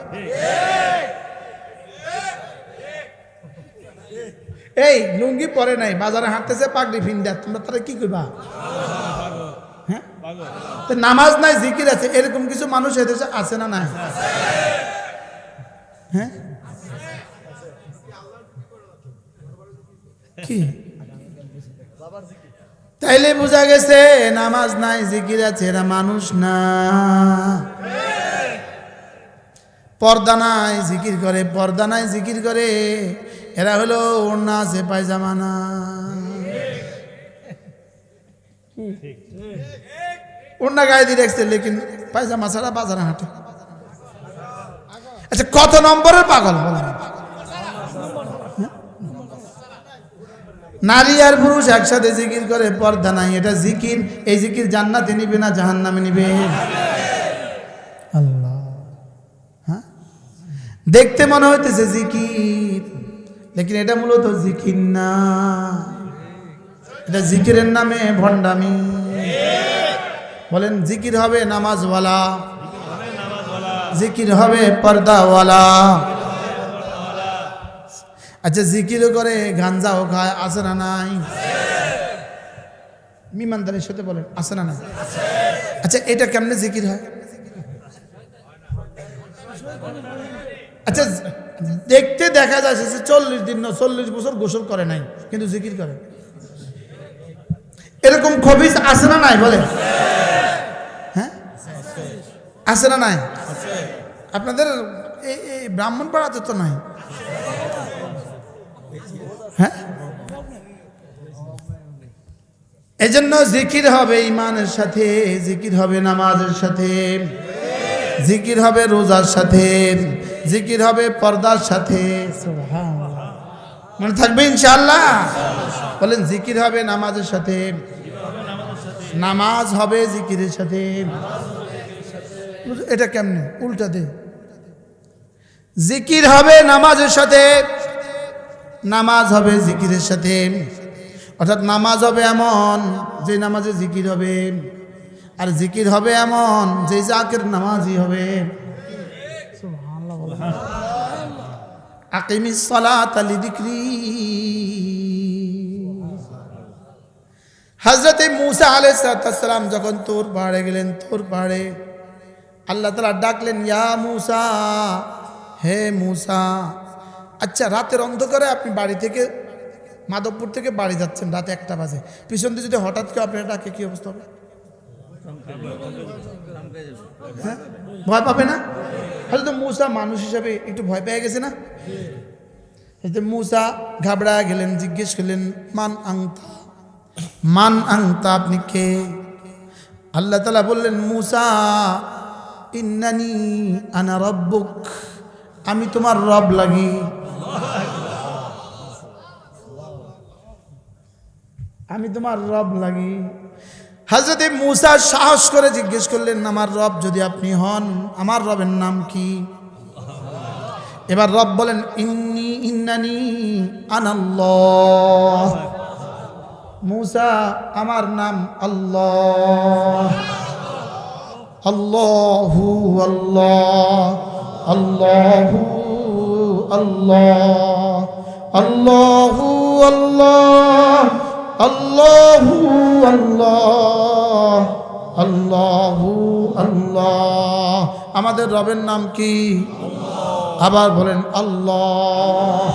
এই লুঙ্গি পরে নাই, বাজারে হাঁটতেছে পাগড়ি ফিন্দা, তোমরা তারা কি করবা? হ্যাঁ, নামাজ নাই জিকির আছে, এরকম কিছু মানুষ এদেশে আছে না নাই? হ্যাঁ, কি তাইলে বোঝা গেছে নামাজ নাই জিকির আছে, এরা মানুষ না। পর্দা নাই জিকির করে, পর্দা নাই জিকির করে, এরা হলো ওড়না আছে পায়জামা না। ওড়না গায়ে দিয়ে রাখছে, লেকিন পায়জামা ছাড়া বাজারে হাঁটে। আচ্ছা কত নম্বরের পাগল বলেন? নারী আর পুরুষ একসাথে জিকির করে, পর্দা নাই, এটা জিকির। এই জিকির জান্নাতে নিবে না জাহান্নামে নিবে? আল্লাহ, হ্যাঁ, দেখতে মনে হইতেছে জিকির, লেকিন এটা মূলত জিকির না, এটা জিকিরের নামে ভণ্ডামি। বলেন জিকির হবে নামাজওয়ালা, জিকির হবে পর্দাওয়ালা। আচ্ছা জিকিরও করে গাঞ্জাও খায়, আছে না নাই? ইমানদারের সাথে বলেন আছে না নাই? আচ্ছা এটা কেমনে জিকির হয়? আচ্ছা দেখতে দেখা যাচ্ছে 40 দিন 40 বছর গোসল করে নাই, কিন্তু জিকির করে, এরকম খবিস আছে না নাই? বলে হ্যাঁ আছে না নাই? আপনাদের এই ব্রাহ্মণপাড়াতে তো নাই। হ্যাঁ, এজন্য জিকির হবে ইমানের সাথে, জিকির হবে নামাজের সাথে, জিকির হবে রোজার সাথে, জিকির হবে পর্দার সাথে। সুবহানাল্লাহ, মনে থাকবে ইনশাআল্লাহ। বলেন জিকির হবে নামাজের সাথে, নামাজ হবে জিকিরের সাথে। এটা কেমনে উল্টা দে, জিকির হবে নামাজের সাথে, নামাজ হবে জিকিরের সাথে। অর্থাৎ নামাজ হবে এমন যে নামাজে জিকির হবে, আর জিকির হবে এমন যে জাকির নামাজি হবে। আকিমিস সালাতা লিযিকরি। হযরত মূসা আলাইহিস সালাম যখন তুর পাহাড়ে গেলেন, তুর পাহাড়ে আল্লাহ তাআলা ডাকলেন, ইয়া মূসা, হে মূসা। আচ্ছা, রাতের অন্ধকারে আপনি বাড়ি থেকে, মাধবপুর থেকে বাড়ি যাচ্ছেন, রাতে 1টা বাজে, পিছন দিয়ে যদি হঠাৎ কেউ আপনার ডাকে, কি অবস্থা হবে? হ্যাঁ, ভয় পাবে না? হয়তো মূসা মানুষ হিসাবে একটু ভয় পেয়ে গেছে না? হয়তো মূসা ঘাবড়া গেলেন, জিজ্ঞেস করলেন, মান আংতা, মান আংতা, আপনি কে? আল্লাহ তাআলা বললেন, মূসা ইন্নানি আনা রব্বুক, আমি তোমার রব লাগি। আমি তোমার রব লাগি। হযরত মূসা সাহস করে জিজ্ঞেস করলেন, আমার রব যদি আপনি হন, আমার রবের নাম কি? এবার রব বলেন, ইন্নানি আনাল্লাহ। মূসা, আমার নাম আল্লাহ। আল্লাহু আল্লাহ, আল্লাহু আল্লাহ, আল্লাহু আল্লাহ, আল্লাহু আল্লাহ, আল্লাহু আল্লাহ। আমাদের রবের নাম কি? আবার বলেন আল্লাহ,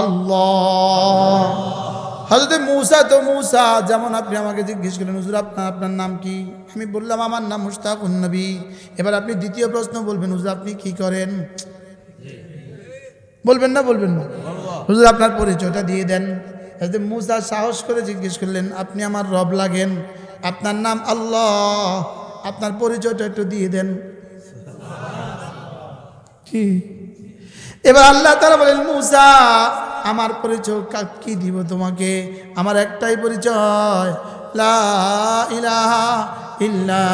আল্লাহ। হযরত মূসা, তো মূসা যেমন আপনি আমাকে জিজ্ঞেস করলেন, হুজুর আপনার নাম কি? আমি বললাম আমার নাম মুশতাকুন নবী। এবার আপনি দ্বিতীয় প্রশ্ন বলবেন, হুজুর আপনি কি করেন? বলবেন না? বলবেন না? হুজুর আপনার পরিচয়টা দিয়ে দেন। হযরত মূসা সাহস করে জিজ্ঞেস করলেন, আপনি আমার রব লাগেন, আপনার নাম আল্লাহ, আপনার পরিচয়টা একটু দিয়ে দেন। কি? এবার আল্লাহ তাআলা বলেন, মূসা আমার পরিচয় কি দিব তোমাকে? আমার একটাই পরিচয়, লা ইলাহা ইল্লা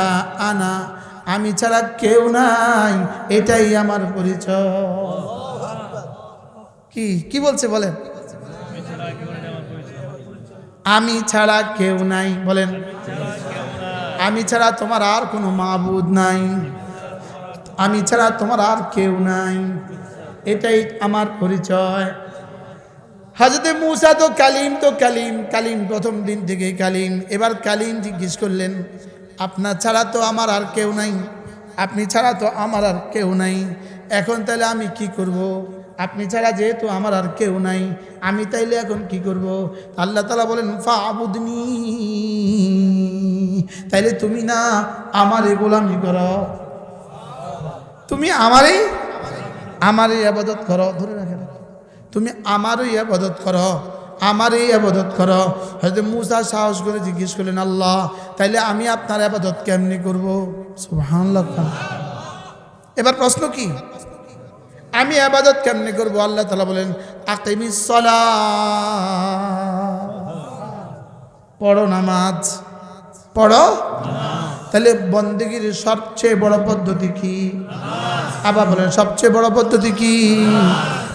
আনা, আমি ছাড়া কেউ নাই, এটাই আমার পরিচয়। কি কি বলছে বলেন? আমি ছাড়া কেউ নাই, বলেন আমি ছাড়া তোমার আর কোনো মাবুদ নাই, আমি ছাড়া তোমার আর কেউ নাই, এটাই আমার পরিচয়। হযরত মূসা তো কালিম, তো কালিম, কালিম প্রথম দিন থেকে কালিম। এবার কালিম জিজ্ঞেস করলেন, আপনার ছাড়া তো আমার আর কেউ নাই, আপনি ছাড়া তো আমার আর কেউ নাই, এখন তাহলে আমি কি করব? আপনি ছাড়া যেহেতু আমার আর কেউ নাই, আমি তাইলে এখন কি করব? আল্লাহ তাআলা বলেন, ফাবুদনি, তাইলে তুমি না আমারই গোলামি করো, তুমি আমারই ইবাদত করো। ধরে রাখেন, তুমি আমারই ইবাদত করো, আমারই ইবাদত করো। হযরত মূসা সাহস করে জিজ্ঞেস করলেন, আল্লাহ তাইলে আমি আপনার ইবাদত কেমনে করব? সুবহানাল্লাহ। এবার প্রশ্ন কি? আমি ইবাদত কেমনে করব? আল্লাহ তাআলা বলেন, আকিমিস সালাহ, পড়ো নামাজ, পড়ো। তাহলে বন্দেগীর সবচেয়ে বড় পদ্ধতি কি? আবার বলেন, সবচেয়ে বড় পদ্ধতি কি?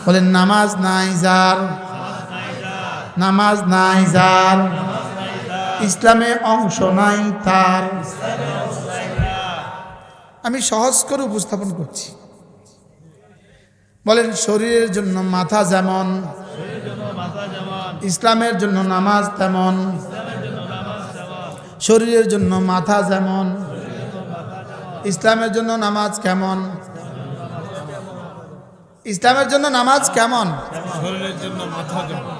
বলেন, নামাজ নাই যার, নামাজ নাই যার, ইসলামে অংশ নাই তার। আমি সহজ করে উপস্থাপন করছি। বলেন, শরীরের জন্য মাথা যেমন, ইসলামের জন্য নামাজ তেমন। শরীরের জন্য মাথা যেমন, ইসলামের জন্য নামাজ কেমন? ইসলামের জন্য নামাজ কেমন? শরীরের জন্য মাথা যেমন।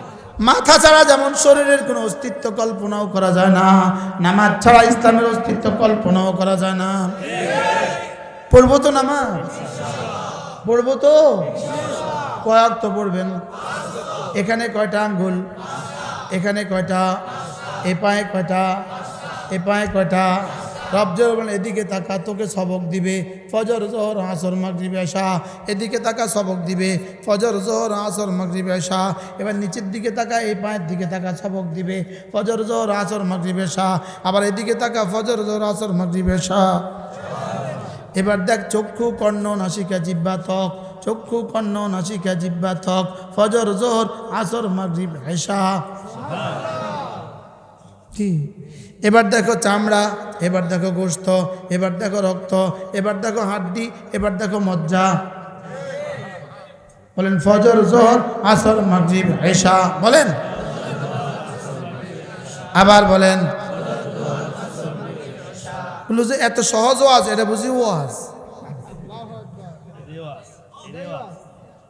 মাথা ছাড়া যেমন শরীরের কোনো অস্তিত্ব কল্পনাও করা যায় না, নামাজ ছাড়া ইসলামের অস্তিত্ব কল্পনাও করা যায় না। পড়বো তো নামাজ? পড়বো তো? কয়েক তো পড়বেন। এখানে কয়টা আঙ্গুল? এখানে কয়টা? এ পায়ে কয়টা? এ পায়ে কয়টা? রব জোর বলেন এদিকে তাকা, তোকে সবক দিবে ফজর জোহর আসর মাগরিব এশা। এদিকে তাকা, সবক দিবে ফজর জোহর আসর মাগরিব এশা। এবার নিচের দিকে তাকা, এই পায়ের দিকে তাকা, সবক দিবে ফজর জোহর আসর মাগরিব এশা। আবার এদিকে তাকা, ফজর জোহর আসর মাগরিব এশা। এবার দেখ, চক্ষু কর্ণ নাসিকা জিহ্বা ত্বক, চক্ষু কর্ণ নাসিকা জিহ্বা ত্বক, ফজর জোহর আসর মাগরিব এশা। কি? এবার দেখো চামড়া, এবার দেখো গোশত, এবার দেখো রক্ত, এবার দেখো হাড্ডি, এবার দেখো মজ্জা। বলেন ফজর জোহর আসর মাগরিব এশা। বলেন, আবার বলেন। বললো যে এত সহজ ওয়াজ, এটা বুঝি ওয়াজ?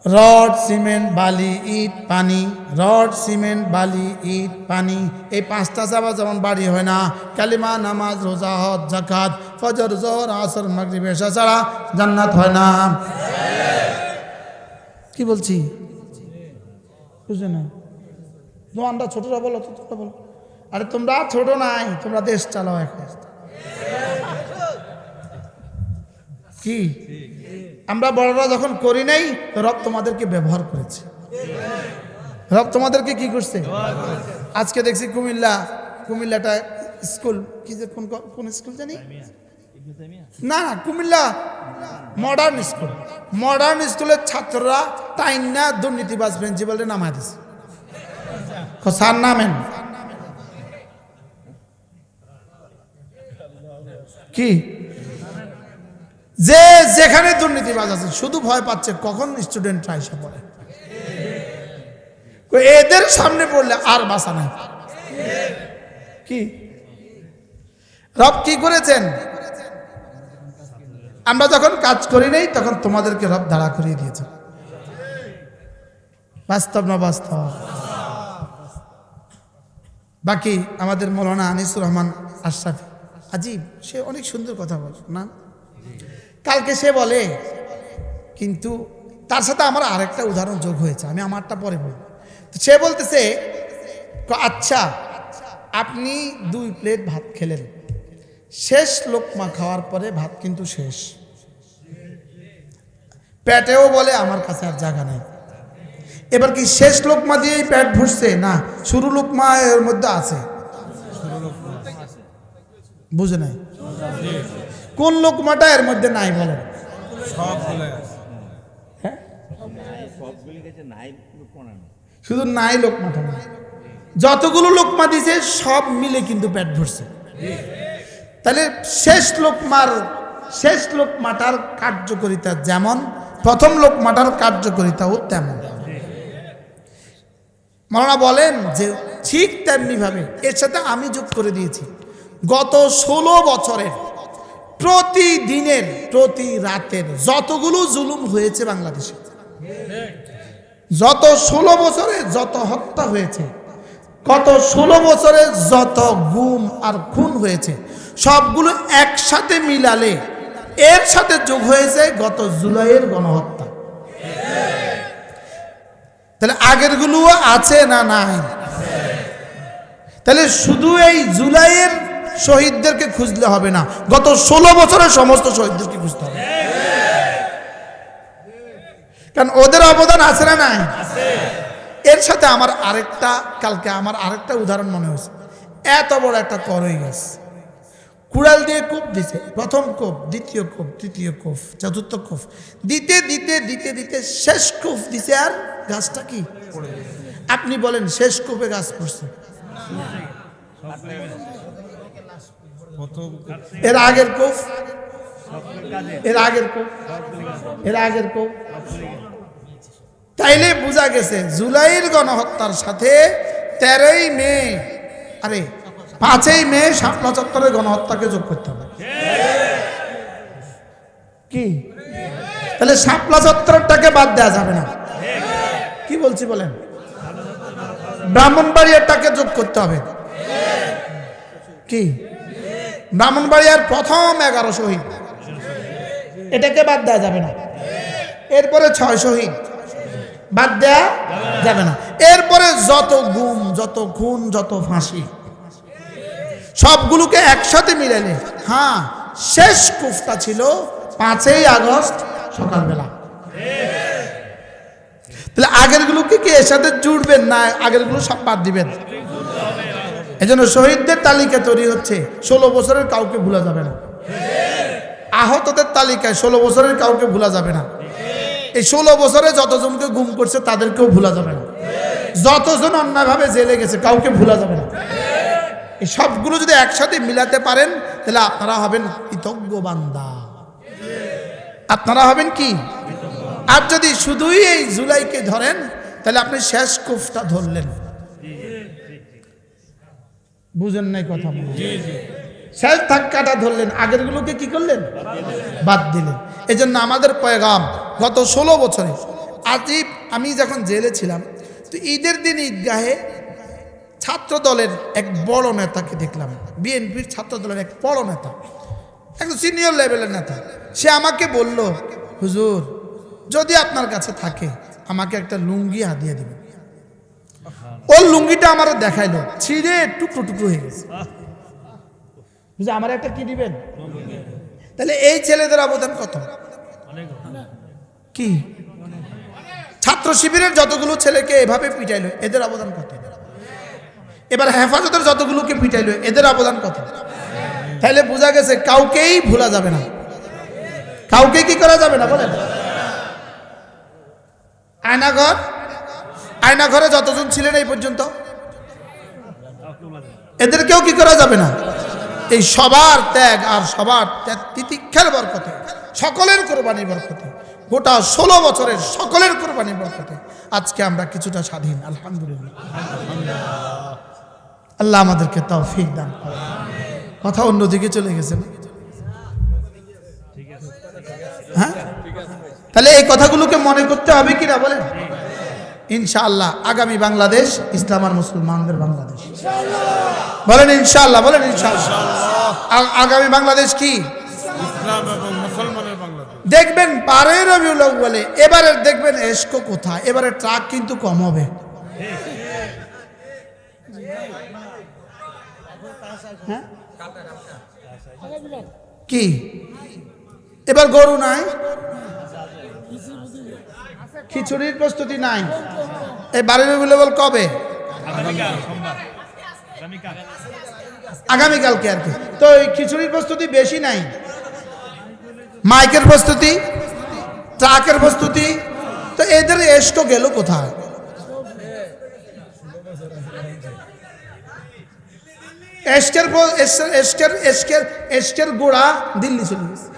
রড সিমেন্ট বালি ইট পানি, রড সিমেন্ট বালি ইট পানি, এই পাঁচটা চাপা যেমন বাড়ি হয় না, কালিমা নামাজ রোজা হজ জাকাত ফজর জোহর আসর মাগরিব এশা ছাড়া জান্নাত হয় না। কি বলছি বুঝে না? তোমরা ছোটরা বলো, তোমরা বলো। আরে তোমরা ছোট নাই, তোমরা দেশ চালাও এখন। কি আমরা বড়রা যখন করি নাই, রব তোমাদেরকে ব্যবহার করেছে। রব তোমাদেরকে কি করছে? আজকে দেখছি কুমিল্লাটা স্কুল, কি যে কোন স্কুল জানি না, কুমিল্লা মডার্ন স্কুল। মডার্ন স্কুলের ছাত্ররা টাইম না দুর্নীতিবাজ প্রিন্সিপালটা নামায় দিছে। স্যার নামেন। কি যে যেখানে দুর্নীতিবাজ আছে শুধু ভয় পাচ্ছে কখন স্টুডেন্টরা এসে পড়ে। এদের সামনে পড়লে আর বাঁচা নাই। কি রব কি করেছেন? আমরা যখন কাজ করি নাই তখন তোমাদেরকে রব দাঁড়া করিয়ে দিয়েছে। বাস্তব না বাস্তব? বাকি আমাদের মৌলানা আনিসুর রহমান আশরাফি আজিব, সে অনেক সুন্দর কথা বল না। কালকে সে বলে, কিন্তু তার সাথে আমার আরেকটা উদাহরণ যোগ হয়েছে, আমি আমারটা পরে বলব। সে বলতেছে, আচ্ছা আপনি 2 প্লেট ভাত খেলেন, শেষ লোকমা খাওয়ার পরে ভাত কিন্তু শেষ, পেটেও বলে আমার কাছে আর জায়গা নেই। এবার কি শেষ লোকমা দিয়েই পেট ভরছে, না শুরু লোকমা এর মধ্যে আছে? বুঝে নাই কোন লোকমাটা এর মধ্যে নাই? বলেন। হ্যাঁ, শুধু নাই লোকমাটা না, যতগুলো লোকমা দিছে সব মিলে কিন্তু পেট ভরছে। তাহলে শেষ লোকমাটার কার্যকারিতা যেমন প্রথম লোকমাটার কার্যকারিতাও তেমন। মাওলানা বলেন যে ঠিক তেমনি ভাবে এর সাথে আমি যোগ করে দিয়েছি, গত 16 বছরের প্রতিদিনের প্রতি রাতের যতগুলো জুলুম হয়েছে বাংলাদেশে, যত 16 বছরে যত হত্যা হয়েছে, গত 16 বছরে যত গুম আর খুন হয়েছে, সবগুলো একসাথে মিলালে এর সাথে যোগ হয়েছে গত জুলাইয়ের গণহত্যা। তাহলে আগের গুলো আছে না নাই? তাহলে শুধু এই জুলাইয়ের শহীদদেরকে খুঁজলে হবে না, গত 16 বছরের সমস্ত শহীদদেরকে খুঁজতে হবে, কারণ ওদের অবদান আছে না নাই? এর সাথে কালকে আমার আরেকটা উদাহরণ মনে হয়েছে। এত বড় একটা করই গাছ, কুড়াল দিয়ে কোপ দিছে, প্রথম কোপ, দ্বিতীয় কোপ, তৃতীয় কোপ, চতুর্থ কোপ, দিতে দিতে দিতে দিতে শেষ কোপ দিছে, আর গাছটা কি? আপনি বলেন শেষ কোপে গাছ পড়ছে? এর আগের কোপ, এর আগের কোপ, এর আগের কোপ। তাইলে বোঝা গেছে জুলাইয়ের গণহত্যার সাথে 13ই মে, আরে 5ই মে শাপলা চত্বরের গণহত্যাকে যোগ করতে হবে। কি? তাহলে শাপলা চত্বরটাকে বাদ দেওয়া যাবে না। কি বলছি বলেন? ব্রাহ্মণবাড়িয়াটাকে যোগ করতে হবে। কি? ব্রাহ্মণবাড়িয়ার প্রথম 11 শহীদ, এটাকে বাদ দেওয়া যাবে না। এরপরে 6 শহীদ, বাদ দেয়া যাবে না। এরপরে যত গুম, যত খুন, যত ফাঁসি, সবগুলোকে একসাথে মিলালে, হ্যাঁ, শেষ কুফটা ছিল 5ই আগস্ট সকালবেলা। তাহলে আগের গুলোকে কি এর সাথে জুড়বেন না আগের গুলো সব বাদ দিবেন? এজন্য শহীদদের তালিকা তৈরি হচ্ছে, 16 বছরের কাউকে ভুলা যাবে না। আহতদের তালিকায় 16 বছরের কাউকে ভুলা যাবে না। এই 16 বছরে যতজনকে গুম করছে তাদেরকেও ভুলা যাবে না। যতজন অন্যায়ভাবে জেলে গেছে কাউকে ভুলা যাবে না। এই সবগুলো যদি একসাথে মিলাতে পারেন তাহলে আপনারা হবেন কৃতজ্ঞ বান্দা। আপনারা হবেন কি? আর যদি শুধুই এই জুলাইকে ধরেন তাহলে আপনি শেষ কুফটা ধরলেন। বুঝেন নাই কথা? শেষ ধাক্কাটা ধরলেন, আগের গুলোকে কি করলেন? বাদ দিলেন। এই জন্য আমাদের পয়গাম গত 16 বছরে, আজিব আমি যখন জেলে ছিলাম তো ঈদের দিন ঈদগাহে ছাত্র দলের এক বড় নেতাকে দেখলাম, বিএনপির ছাত্র দলের এক বড় নেতা, একদম সিনিয়র লেভেলের নেতা। সে আমাকে বলল, হুজুর যদি আপনার কাছে থাকে আমাকে একটা লুঙ্গি হাদিয়া দিবেন। ওর লুঙ্গিটা আমার দেখাইলো, ছিঁড়ে টুকরো টুকরো হয়ে গেছে। আমার একটা কি দিবেন? তাহলে এই ছেলেদের অবদান কত? কি ছাত্র শিবিরের যতগুলো ছেলেকে এভাবে পিটাইলো এদের অবদান কত? এবার হেফাজতের যতগুলোকে পিটাইলো এদের অবদান কত? তাহলে বোঝা গেছে কাউকেই ভোলা যাবে না, কাউকে কি করা যাবে না বলেন। আয়নাঘরে যতজন ছিলেন এই পর্যন্ত এদেরকেও কি করা যাবে না। এই সবার ত্যাগ আর সবার তিতিক্ষার বরকতে, সকলের কোরবানির বরকতে, গোটা 16 বছরের সকলের কোরবানির বরকতে আজকে আমরা কিছুটা স্বাধীন, আলহামদুলিল্লাহ। আল্লাহ আমাদেরকে তৌফিক দান করেন। কথা অন্যদিকে চলে গেছে না? হ্যাঁ, তাহলে এই কথাগুলোকে মনে করতে হবে কিনা বলেন। ইনশাআল্লাহ আগামী বাংলাদেশ ইসলাম আর মুসলমানদের বাংলাদেশ, বলেন ইনশাআল্লাহ, বলেন ইনশাআল্লাহ। আগামী বাংলাদেশ কি? ইসলাম এবং মুসলমানের বাংলাদেশ। দেখবেন পারে রবিউল আউয়ালে এবারে দেখবেন এসকো কোথায়, এবারে ট্রাক কিন্তু কম হবে। হ্যাঁ? কি এবার গরু নাই, খিচুড়ির প্রস্তুতি নাই, এই বাড়ির রবিউল কবে? আগামীকালকে আর কি। তো এই খিচুড়ির প্রস্তুতি বেশি নাই, মাইকের প্রস্তুতি, ট্রাকের প্রস্তুতি, তো এদের এসকো গেল কোথায়? এসকের গোড়া দিল্লি চলে গেছে।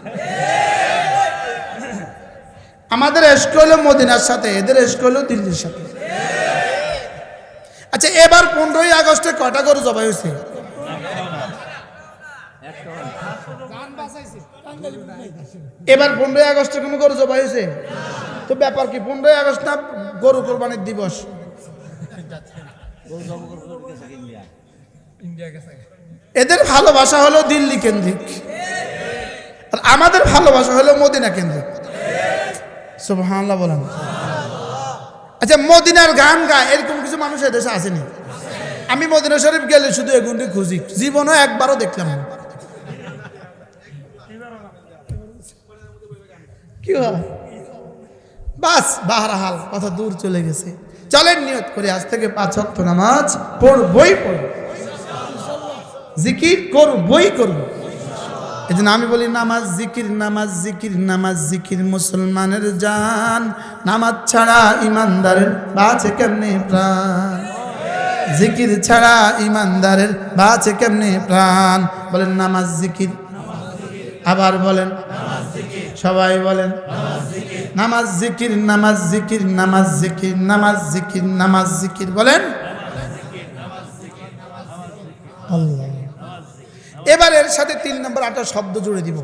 আমাদের এসকো হলো মদিনার সাথে, এদের এসকো হলো দিল্লির সাথে। আচ্ছা এবার 15ই আগস্টে কয়টা গরু জবাই হয়েছে? এবার 15ই আগস্টে কোনো গরু জবাই হয়েছে? তো ব্যাপার কি, 15ই আগস্ট না গরু কোরবানির দিবস? এদের ভালোবাসা হলো দিল্লি কেন্দ্রিক আর আমাদের ভালোবাসা হলো মদিনা কেন্দ্রিক। সুবহানাল্লাহ বলেন। আচ্ছা মদিনার গান গায় এরকম কিছু মানুষ এদেশে আসেনি। আমি মদিনা শরীফ গেলে শুধু এগুনটি খুঁজি, জীবনও একবারও দেখলাম না। কি হয় বাস বাহারাহাল কথা দূর চলে গেছে। চলেন নিয়ত করে আজ থেকে 5 ওয়াক্ত নামাজ পড়বই পড়ব, জিকির করবই করব। এই জন্য আমি বলি নামাজ জিকির, নামাজ জিকির, নামাজ জিকির মুসলমানের জান, নামাজ ছাড়া ইমানদারের বাঁচে কেমনে প্রাণ, জিকির ছাড়া ইমানদারের বাঁচে কেমনে প্রাণ। বলেন নামাজ জিকির, আবার বলেন সবাই বলেন নামাজ জিকির, নামাজ জিকির, নামাজ জিকির, নামাজ জিকির, নামাজ জিকির, বলেন আল্লাহ। এবার এর সাথে 3 নম্বর 8টা শব্দ জুড়ে দিব।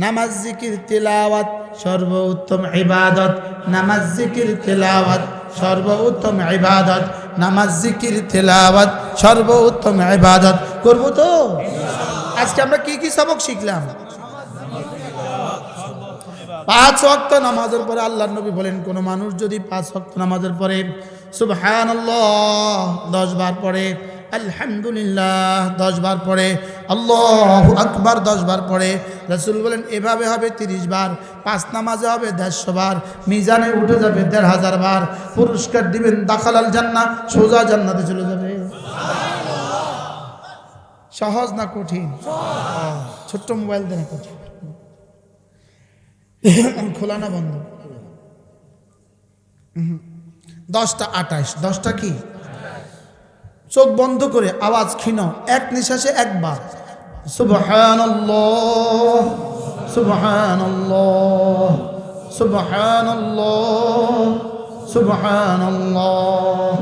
নামাজ জিকির তেলাওয়াত সর্বোত্তম ইবাদত, নামাজ জিকির তেলাওয়াত সর্বোত্তম ইবাদত, নামাজ জিকির তেলাওয়াত সর্বোত্তম ইবাদত করব তো। আজকে আমরা কি কি সবক শিখলাম? 5 ওয়াক্ত নামাজের পরে আল্লাহর নবী বলেন কোন মানুষ যদি 5 ওয়াক্ত নামাজের পরে সুবহানাল্লাহ 10 বার পড়ে, আলহামদুলিল্লাহ 10 বার পড়ে, আল্লাহু আকবার 10 বার পড়ে, রাসূল বলেন এভাবে হবে 30 বার, 5 নামাজে হবে 150 বার, মিজানে উঠে যাবে 1500 বার, পুরস্কার দিবেন দাখালাল জান্নাহ, সোজা জান্নাতে চলে যাবে। সহজ না কঠিন? ছোট্ট মোবাইল দেন কঠিন, খোলা না বন্ধ? 10টা 28, 10টা কি? চোখ বন্ধ করে আওয়াজ ক্ষীণ, এক নিঃশ্বাসে একবার সুবহানাল্লাহ সুবহানাল্লাহ সুবহানাল্লাহ সুবহানাল্লাহ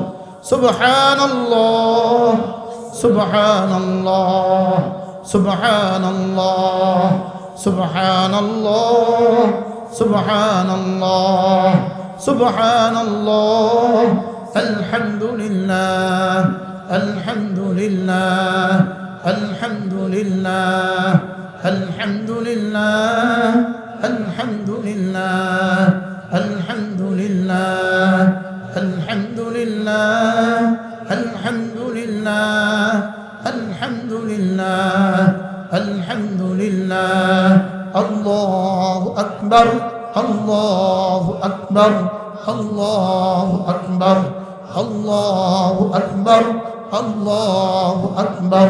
সুবহানাল্লাহ সুবহানাল্লাহ সুবহানাল্লাহ সুবহানাল্লাহ সুবহানাল্লাহ সুবহানাল্লাহ আলহামদুলিল্লাহ আলহামদুলিল্লাহ আলহামদুলিল্লাহ আলহামদুলিল্লাহ আলহামদুলিল্লাহ আলহামদুলিল্লাহ আলহামদুলিল্লাহ আলহামদুলিল্লাহ আলহামদুলিল্লাহ আলহামদুলিল্লাহ আল্লাহু আকবার আল্লাহু আকবার আল্লাহু আকবার আল্লাহু আকবার আল্লাহু আকবার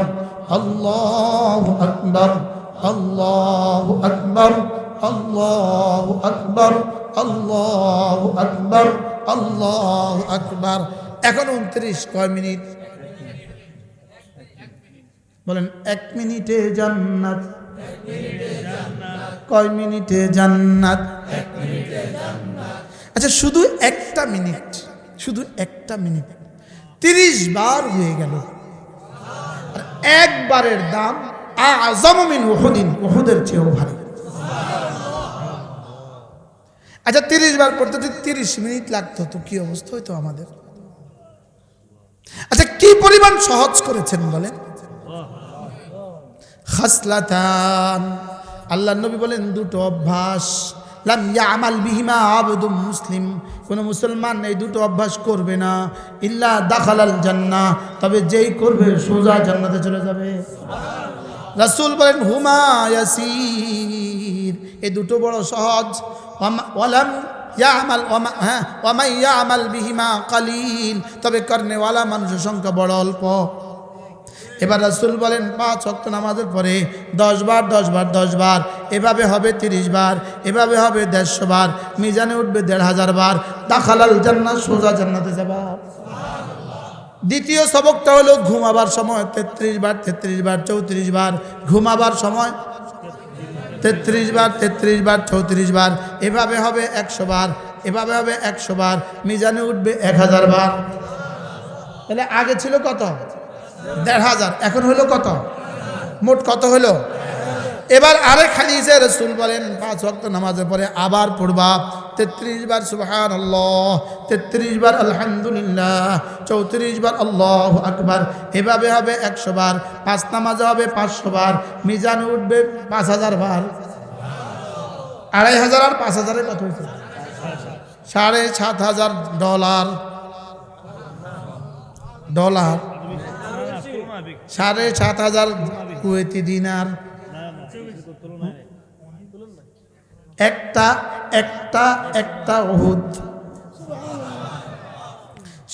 আল্লাহু আকবার আল্লাহু আকবার আল্লাহু আকবার আল্লাহু আকবার আল্লাহু আকবার। এখন 29, কয় মিনিট বলেন? 1 মিনিটে জান্নাত, কয় মিনিটে জান্নাত? আচ্ছা শুধু একটা মিনিট, শুধু একটা মিনিট 30 বার হয়ে গেল, আর একবারের দাম আযম মিন উহুদিন, উহুদের চেয়েও ভারী। আচ্ছা 30 বার করতে যদি 30 মিনিট লাগতো তো কি অবস্থা হইতো আমাদের? আচ্ছা কি পরিমাণ সহজ করেছেন বলেন? খাসলাতান, আল্লাহর নবী বলেন দুটো অভ্যাস, লাম ইয়ামাল বিহিমা আবদুম মুসলিম, কোন মুসলমান এই দুটো অভ্যাস করবে না, ইল্লা দাখালাল জান্নাহ, তবে যেই করবে সোজা জান্নাতে চলে যাবে। রাসূল বলেন হুমা ইয়াসির, এই দুটো বড় সহজ। ওয়ালাম ইয়ামাল ওয়ামা ইয়ামাল বিহিমা কালিল, তবে করনেওয়ালা মানুষের সংখ্যা বড় অল্প। এবার রাসূল বলেন 5 ওয়াক্ত নামাজের পরে 10 বার 10 বার 10 বার, এভাবে হবে 30 বার, এভাবে হবে 150 বার, মিজানে উঠবে 1500 বার, দাখালাল জান্নাহ, সোজা জান্নাতে যাবা। দ্বিতীয় সবকটা হলো ঘুমাবার সময় 33 বার 33 বার 34 বার, ঘুমাবার সময় 33 বার 33 বার 34 বার, এভাবে হবে 100 বার, এভাবে হবে 100 বার, মিজানে উঠবে 1000 বার। তাহলে আগে ছিল কত? 1500, এখন হলো কত? মোট কত হলো? এবার আরেক হাদিসে রাসূল বলেন 5 ওয়াক্ত নামাজের পরে আবার পড়বা 33 বার সুবহানাল্লাহ, 33 বার আলহামদুলিল্লাহ, 34 বার আল্লাহু আকবার, এভাবে হবে 100 বার, 5 নামাজে হবে 500 বার, মিজানে উঠবে 5000 বার। 2500 আর 5000 কত হয়েছে? $7500 ডলার, 7500 কুয়েতি দিনার। একটা উহুদ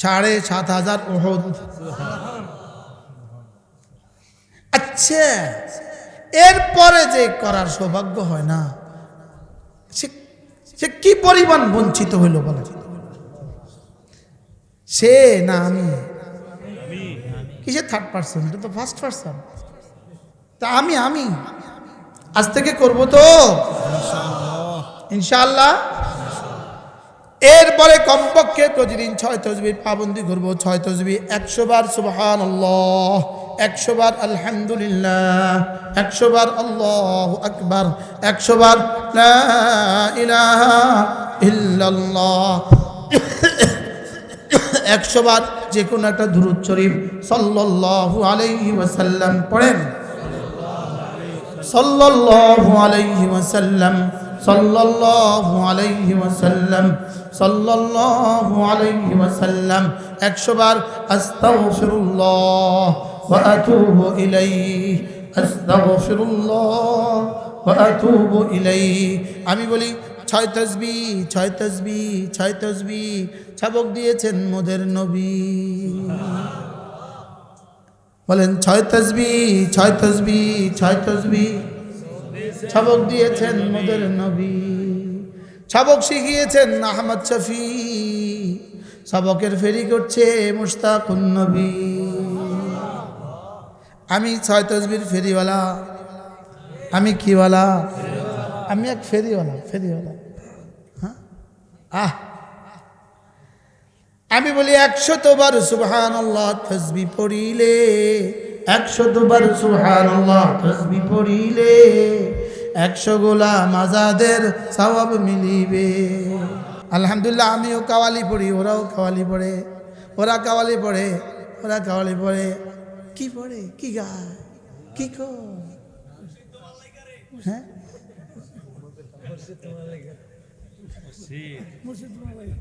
7500 উহুদ। আচ্ছা এরপরে যে করার সৌভাগ্য হয় না, সে কি পরিমাণ বঞ্চিত হইল বলে? সে না আমি? কিসের থার্ড পার্সন? এটা তো ফার্স্ট পার্সন। তা আমি আজ থেকে করবো তো ইনশাআল্লাহ। এরপরে কমপক্ষে প্রতিদিন 6 তাসবিহ পাবন্দি করবো, 6 তাসবিহ, 100 বার সুবহানাল্লাহ, 100 বার আলহামদুলিল্লাহ, 100 বার আল্লাহু আকবার, 100 বার লা ইলাহা ইল্লাল্লাহ, 100 বার যে কোনো একটা দুরূদ শরীফ সাল্লাল্লাহু আলাইহি ওয়াসাল্লাম পড়েন, সাল্লাল্লাহু আলাইহি ওয়াসাল্লাম। সাল্লাল্লাহু আলাইহি ওয়াসাল্লাম, সাল্লাল্লাহু আলাইহি ওয়াসাল্লাম। 100 বার আস্তাগফিরুল্লাহ ওয়া আতুবু ইলাইহি, আস্তাগফিরুল্লাহ ওয়া আতুবু ইলাইহি। আমি বলি 6 তাসবিহ, 6 তাসবিহ, 6 তাসবিহ ছাবক দিয়েছেন মোদের নবী। বলেন 6 তাসবিহ, 6 তাসবিহ, 6 তাসবিহ ছাবক দিয়েছেন মোদের নবী। ছাবক শিখিয়েছেন আহমদ শফি, ছাবকের ফেরি করছে মুশতাকুন নবী। আমি 6 তাসবিহর ফেরিওয়ালা। আমি কিওয়ালা? আমি এক ফেরিওয়ালা, ফেরিওয়ালা। হ্যাঁ, আমি বলি 100 বার সুবহানাল্লাহ তাসবিহ পড়িলে, 100 বার সুবহানাল্লাহ তাসবিহ পড়িলে 100 গোলাম আজাদের সওয়াব মিলিবে। আলহামদুলিল্লাহ, আমিও কাওয়ালি পড়ি, ওরাও কাওয়ালি পড়ে, ওরা কাওয়ালি পড়ে, ওরা কাওয়ালি পড়ে। কি পড়ে, কি গায়, কি কর? হ্যাঁ,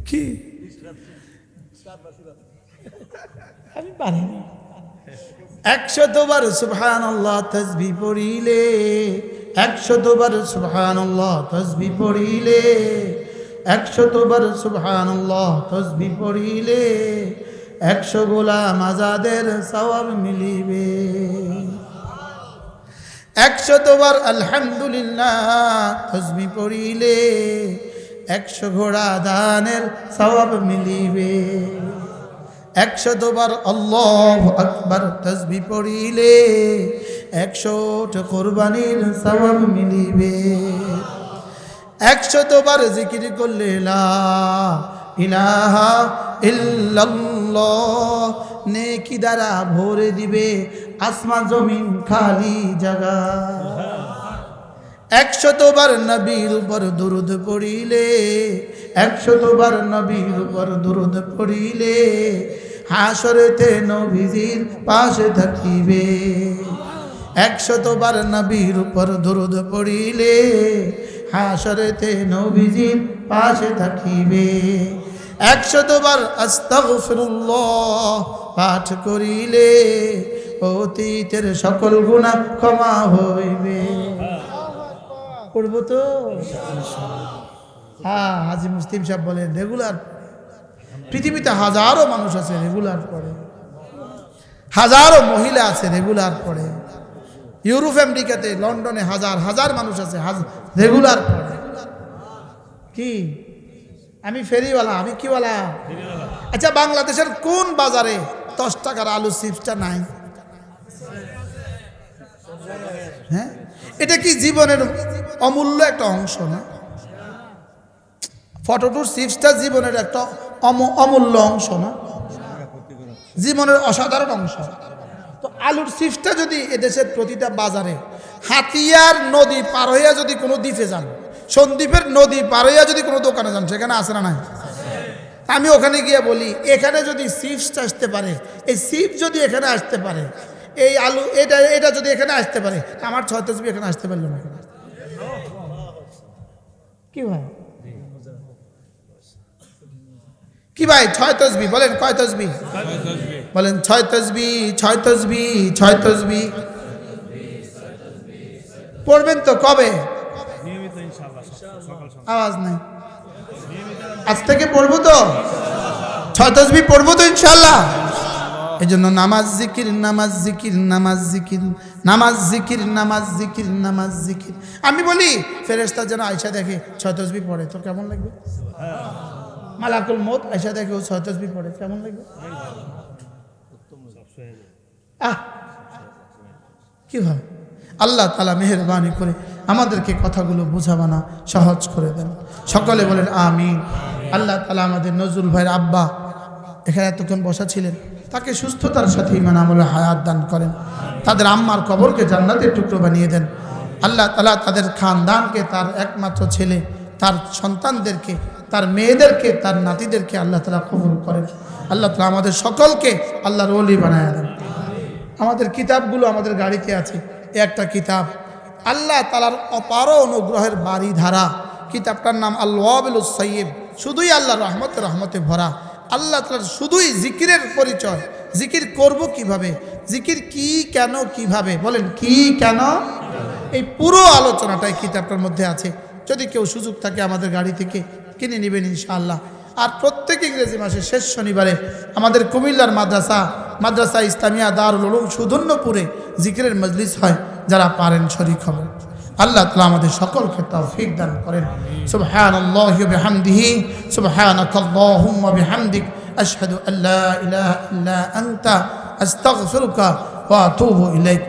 কি আমি পারি না। 100 বার সুবহানাল্লাহ তাসবিহ পড়িলে, 100 বার সুবহানাল্লাহ তাসবিহ পড়িলে, 100 বার সুবহানাল্লাহ তাসবিহ পড়িলে 100 গোলাম আজাদের সওয়াব মিলিবে। 100 বার আলহামদুলিল্লাহ তাসবিহ পড়িলে 100 ঘোড়া দানের সওয়াব মিলিবে। 100 বার আল্লাহু আকবার তাসবিহ পড়িলে 100 কুরবানির সওয়াব মিলিবে। 100 বার জিকির করলে লা ইলাহা ইল্লাল্লাহ নেকি দ্বারা ভরে দিবে আসমান জমিন খালি জায়গা। 100 বার নবীর উপর দুরূদ পড়িলে, 100 বার নবীর উপর দুরূদ পড়িলে হাসরেতে নবীজির পাশে থাকিবে। 100 বার নবীর উপর দুরূদ পড়িলে হাসরেতে নবীজির পাশে থাকিবে। 100 বার আস্তাগফিরুল্লাহ পাঠ করিলে অতীতের সকল গুনাহ ক্ষমা হইবে। পড়ব তো? হ্যাঁ, হাজী মুসলিম সাহেব বলেন রেগুলার। পৃথিবীতে হাজারো মানুষ আছে রেগুলার পড়ে, হাজারো মহিলা আছে রেগুলার পড়ে। ইউরোপ আমেরিকাতে লন্ডনে হাজার হাজার মানুষ আছে রেগুলার পড়ে। কি আমি ফেরিওয়ালা? আমি কিওয়ালা? আচ্ছা, বাংলাদেশের কোন বাজারে 10 টাকার আলু চিপসটা নাই? হ্যাঁ, এটা কি জীবনের অমূল্য একটা অংশ না? ফটোটুর চিপসটা জীবনের একটা অমূল্য অংশ না? জীবনের অসাধারণ অংশ। তো আলুর চিপসটা যদি এদেশের প্রতিটা বাজারে, হাতিয়ার নদী পার হইয়া যদি কোনো দ্বীপে যান, সন্দ্বীপের নদী পার হইয়া যদি কোনো দোকানে যান, সেখানে আছে না নাই? আমি ওখানে গিয়ে বলি, এখানে যদি চিপসটা আসতে পারে, এই চিপস যদি এখানে আসতে পারে, এই আলু এটা যদি এখানে আসতে পারে, আমার 6 তাসবিহ এখানে আসতে পারলো না। কি ভাই, কি ভাই 6 তাসবিহ বলেন? কয় তাসবিহ বলেন? 6 তাসবিহ, 6 তাসবিহ, 6 তাসবিহ পড়বেন তো কবে? আওয়াজ নাই। আজ থেকে পড়বো তো, 6 তাসবিহ পড়বো তো ইনশাআল্লাহ। এই জন্য নামাজ জিকির, নামাজ জিকির, নামাজ জিকির, নামাজ জিকির, নামাজ জিকির, নামাজ জিকির। আমি বলি ফেরেশতা যেন আয়েশা দেখে 6 তাসবিহ পড়ে, তোর কেমন লাগবে? মালাকুল মউত আয়েশা দেখে ও 6 তাসবিহ পড়ে, কেমন লাগবে? কি হয়? আল্লাহ তাআলা মেহেরবানি করে আমাদেরকে কথাগুলো বোঝাবানা সহজ করে দেন। সকলে বলেন আমিন। আল্লাহ তাআলা আমাদের নজরুল ভাইয়ের আব্বা এখানে এতক্ষণ বসা ছিলেন, তাকে সুস্থতার সাথে ঈমান আমলের হায়াত দান করেন। তাদের আম্মার কবরকে জান্নাতের টুকরো বানিয়ে দেন। আল্লাহ তাআলা তাদের খানদানকে, তার একমাত্র ছেলে, তার সন্তানদেরকে, তার মেয়েদেরকে, তার নাতিদেরকে আল্লাহ তাআলা কবুল করেন। আল্লাহ তাআলা আমাদের সকলকে আল্লাহর ওলি বানায় দেন। আমাদের কিতাবগুলো আমাদের গাড়িতে আছে। একটা কিতাব আল্লাহ তাআলার অপার অনুগ্রহের বাড়ি ধারা কিতাবটার নাম আল ওয়াবিলুস সাইয়্যিব, শুধুই আল্লাহর রহমতে রহমতে ভরা। আল্লাহ তাআলার শুধুই জিকিরের পরিচয়। জিকির করব কিভাবে, জিকির কি, কেন, কিভাবে, বলেন কি, কেন, এই পুরো আলোচনাটাই কিতাবটার মধ্যে আছে। যদি কেউ সুযোগ থাকে আমাদের গাড়ি থেকে কিনে নেবেন ইনশাআল্লাহ। আর প্রত্যেক ইংরেজি মাসের শেষ শনিবারে আমাদের কুমিল্লার মাদ্রাসা ইসলামিয়া দারুল উলুম সুধন্যপুরে জিকিরের মজলিস হয়, যারা পারেন শরীক হবেন। আল্লাহ তাআলা আমাদের সকলকে তৌফিক দান করেন। সুবহানাল্লাহি ওয়া বিহামদিহি, সুবহানাকাল্লাহুম্মা বিহামদিক, আশহাদু আল্লা ইলাহা ইল্লা আনতা, আস্তাগফিরুকা ওয়া আতুবু ইলাইক।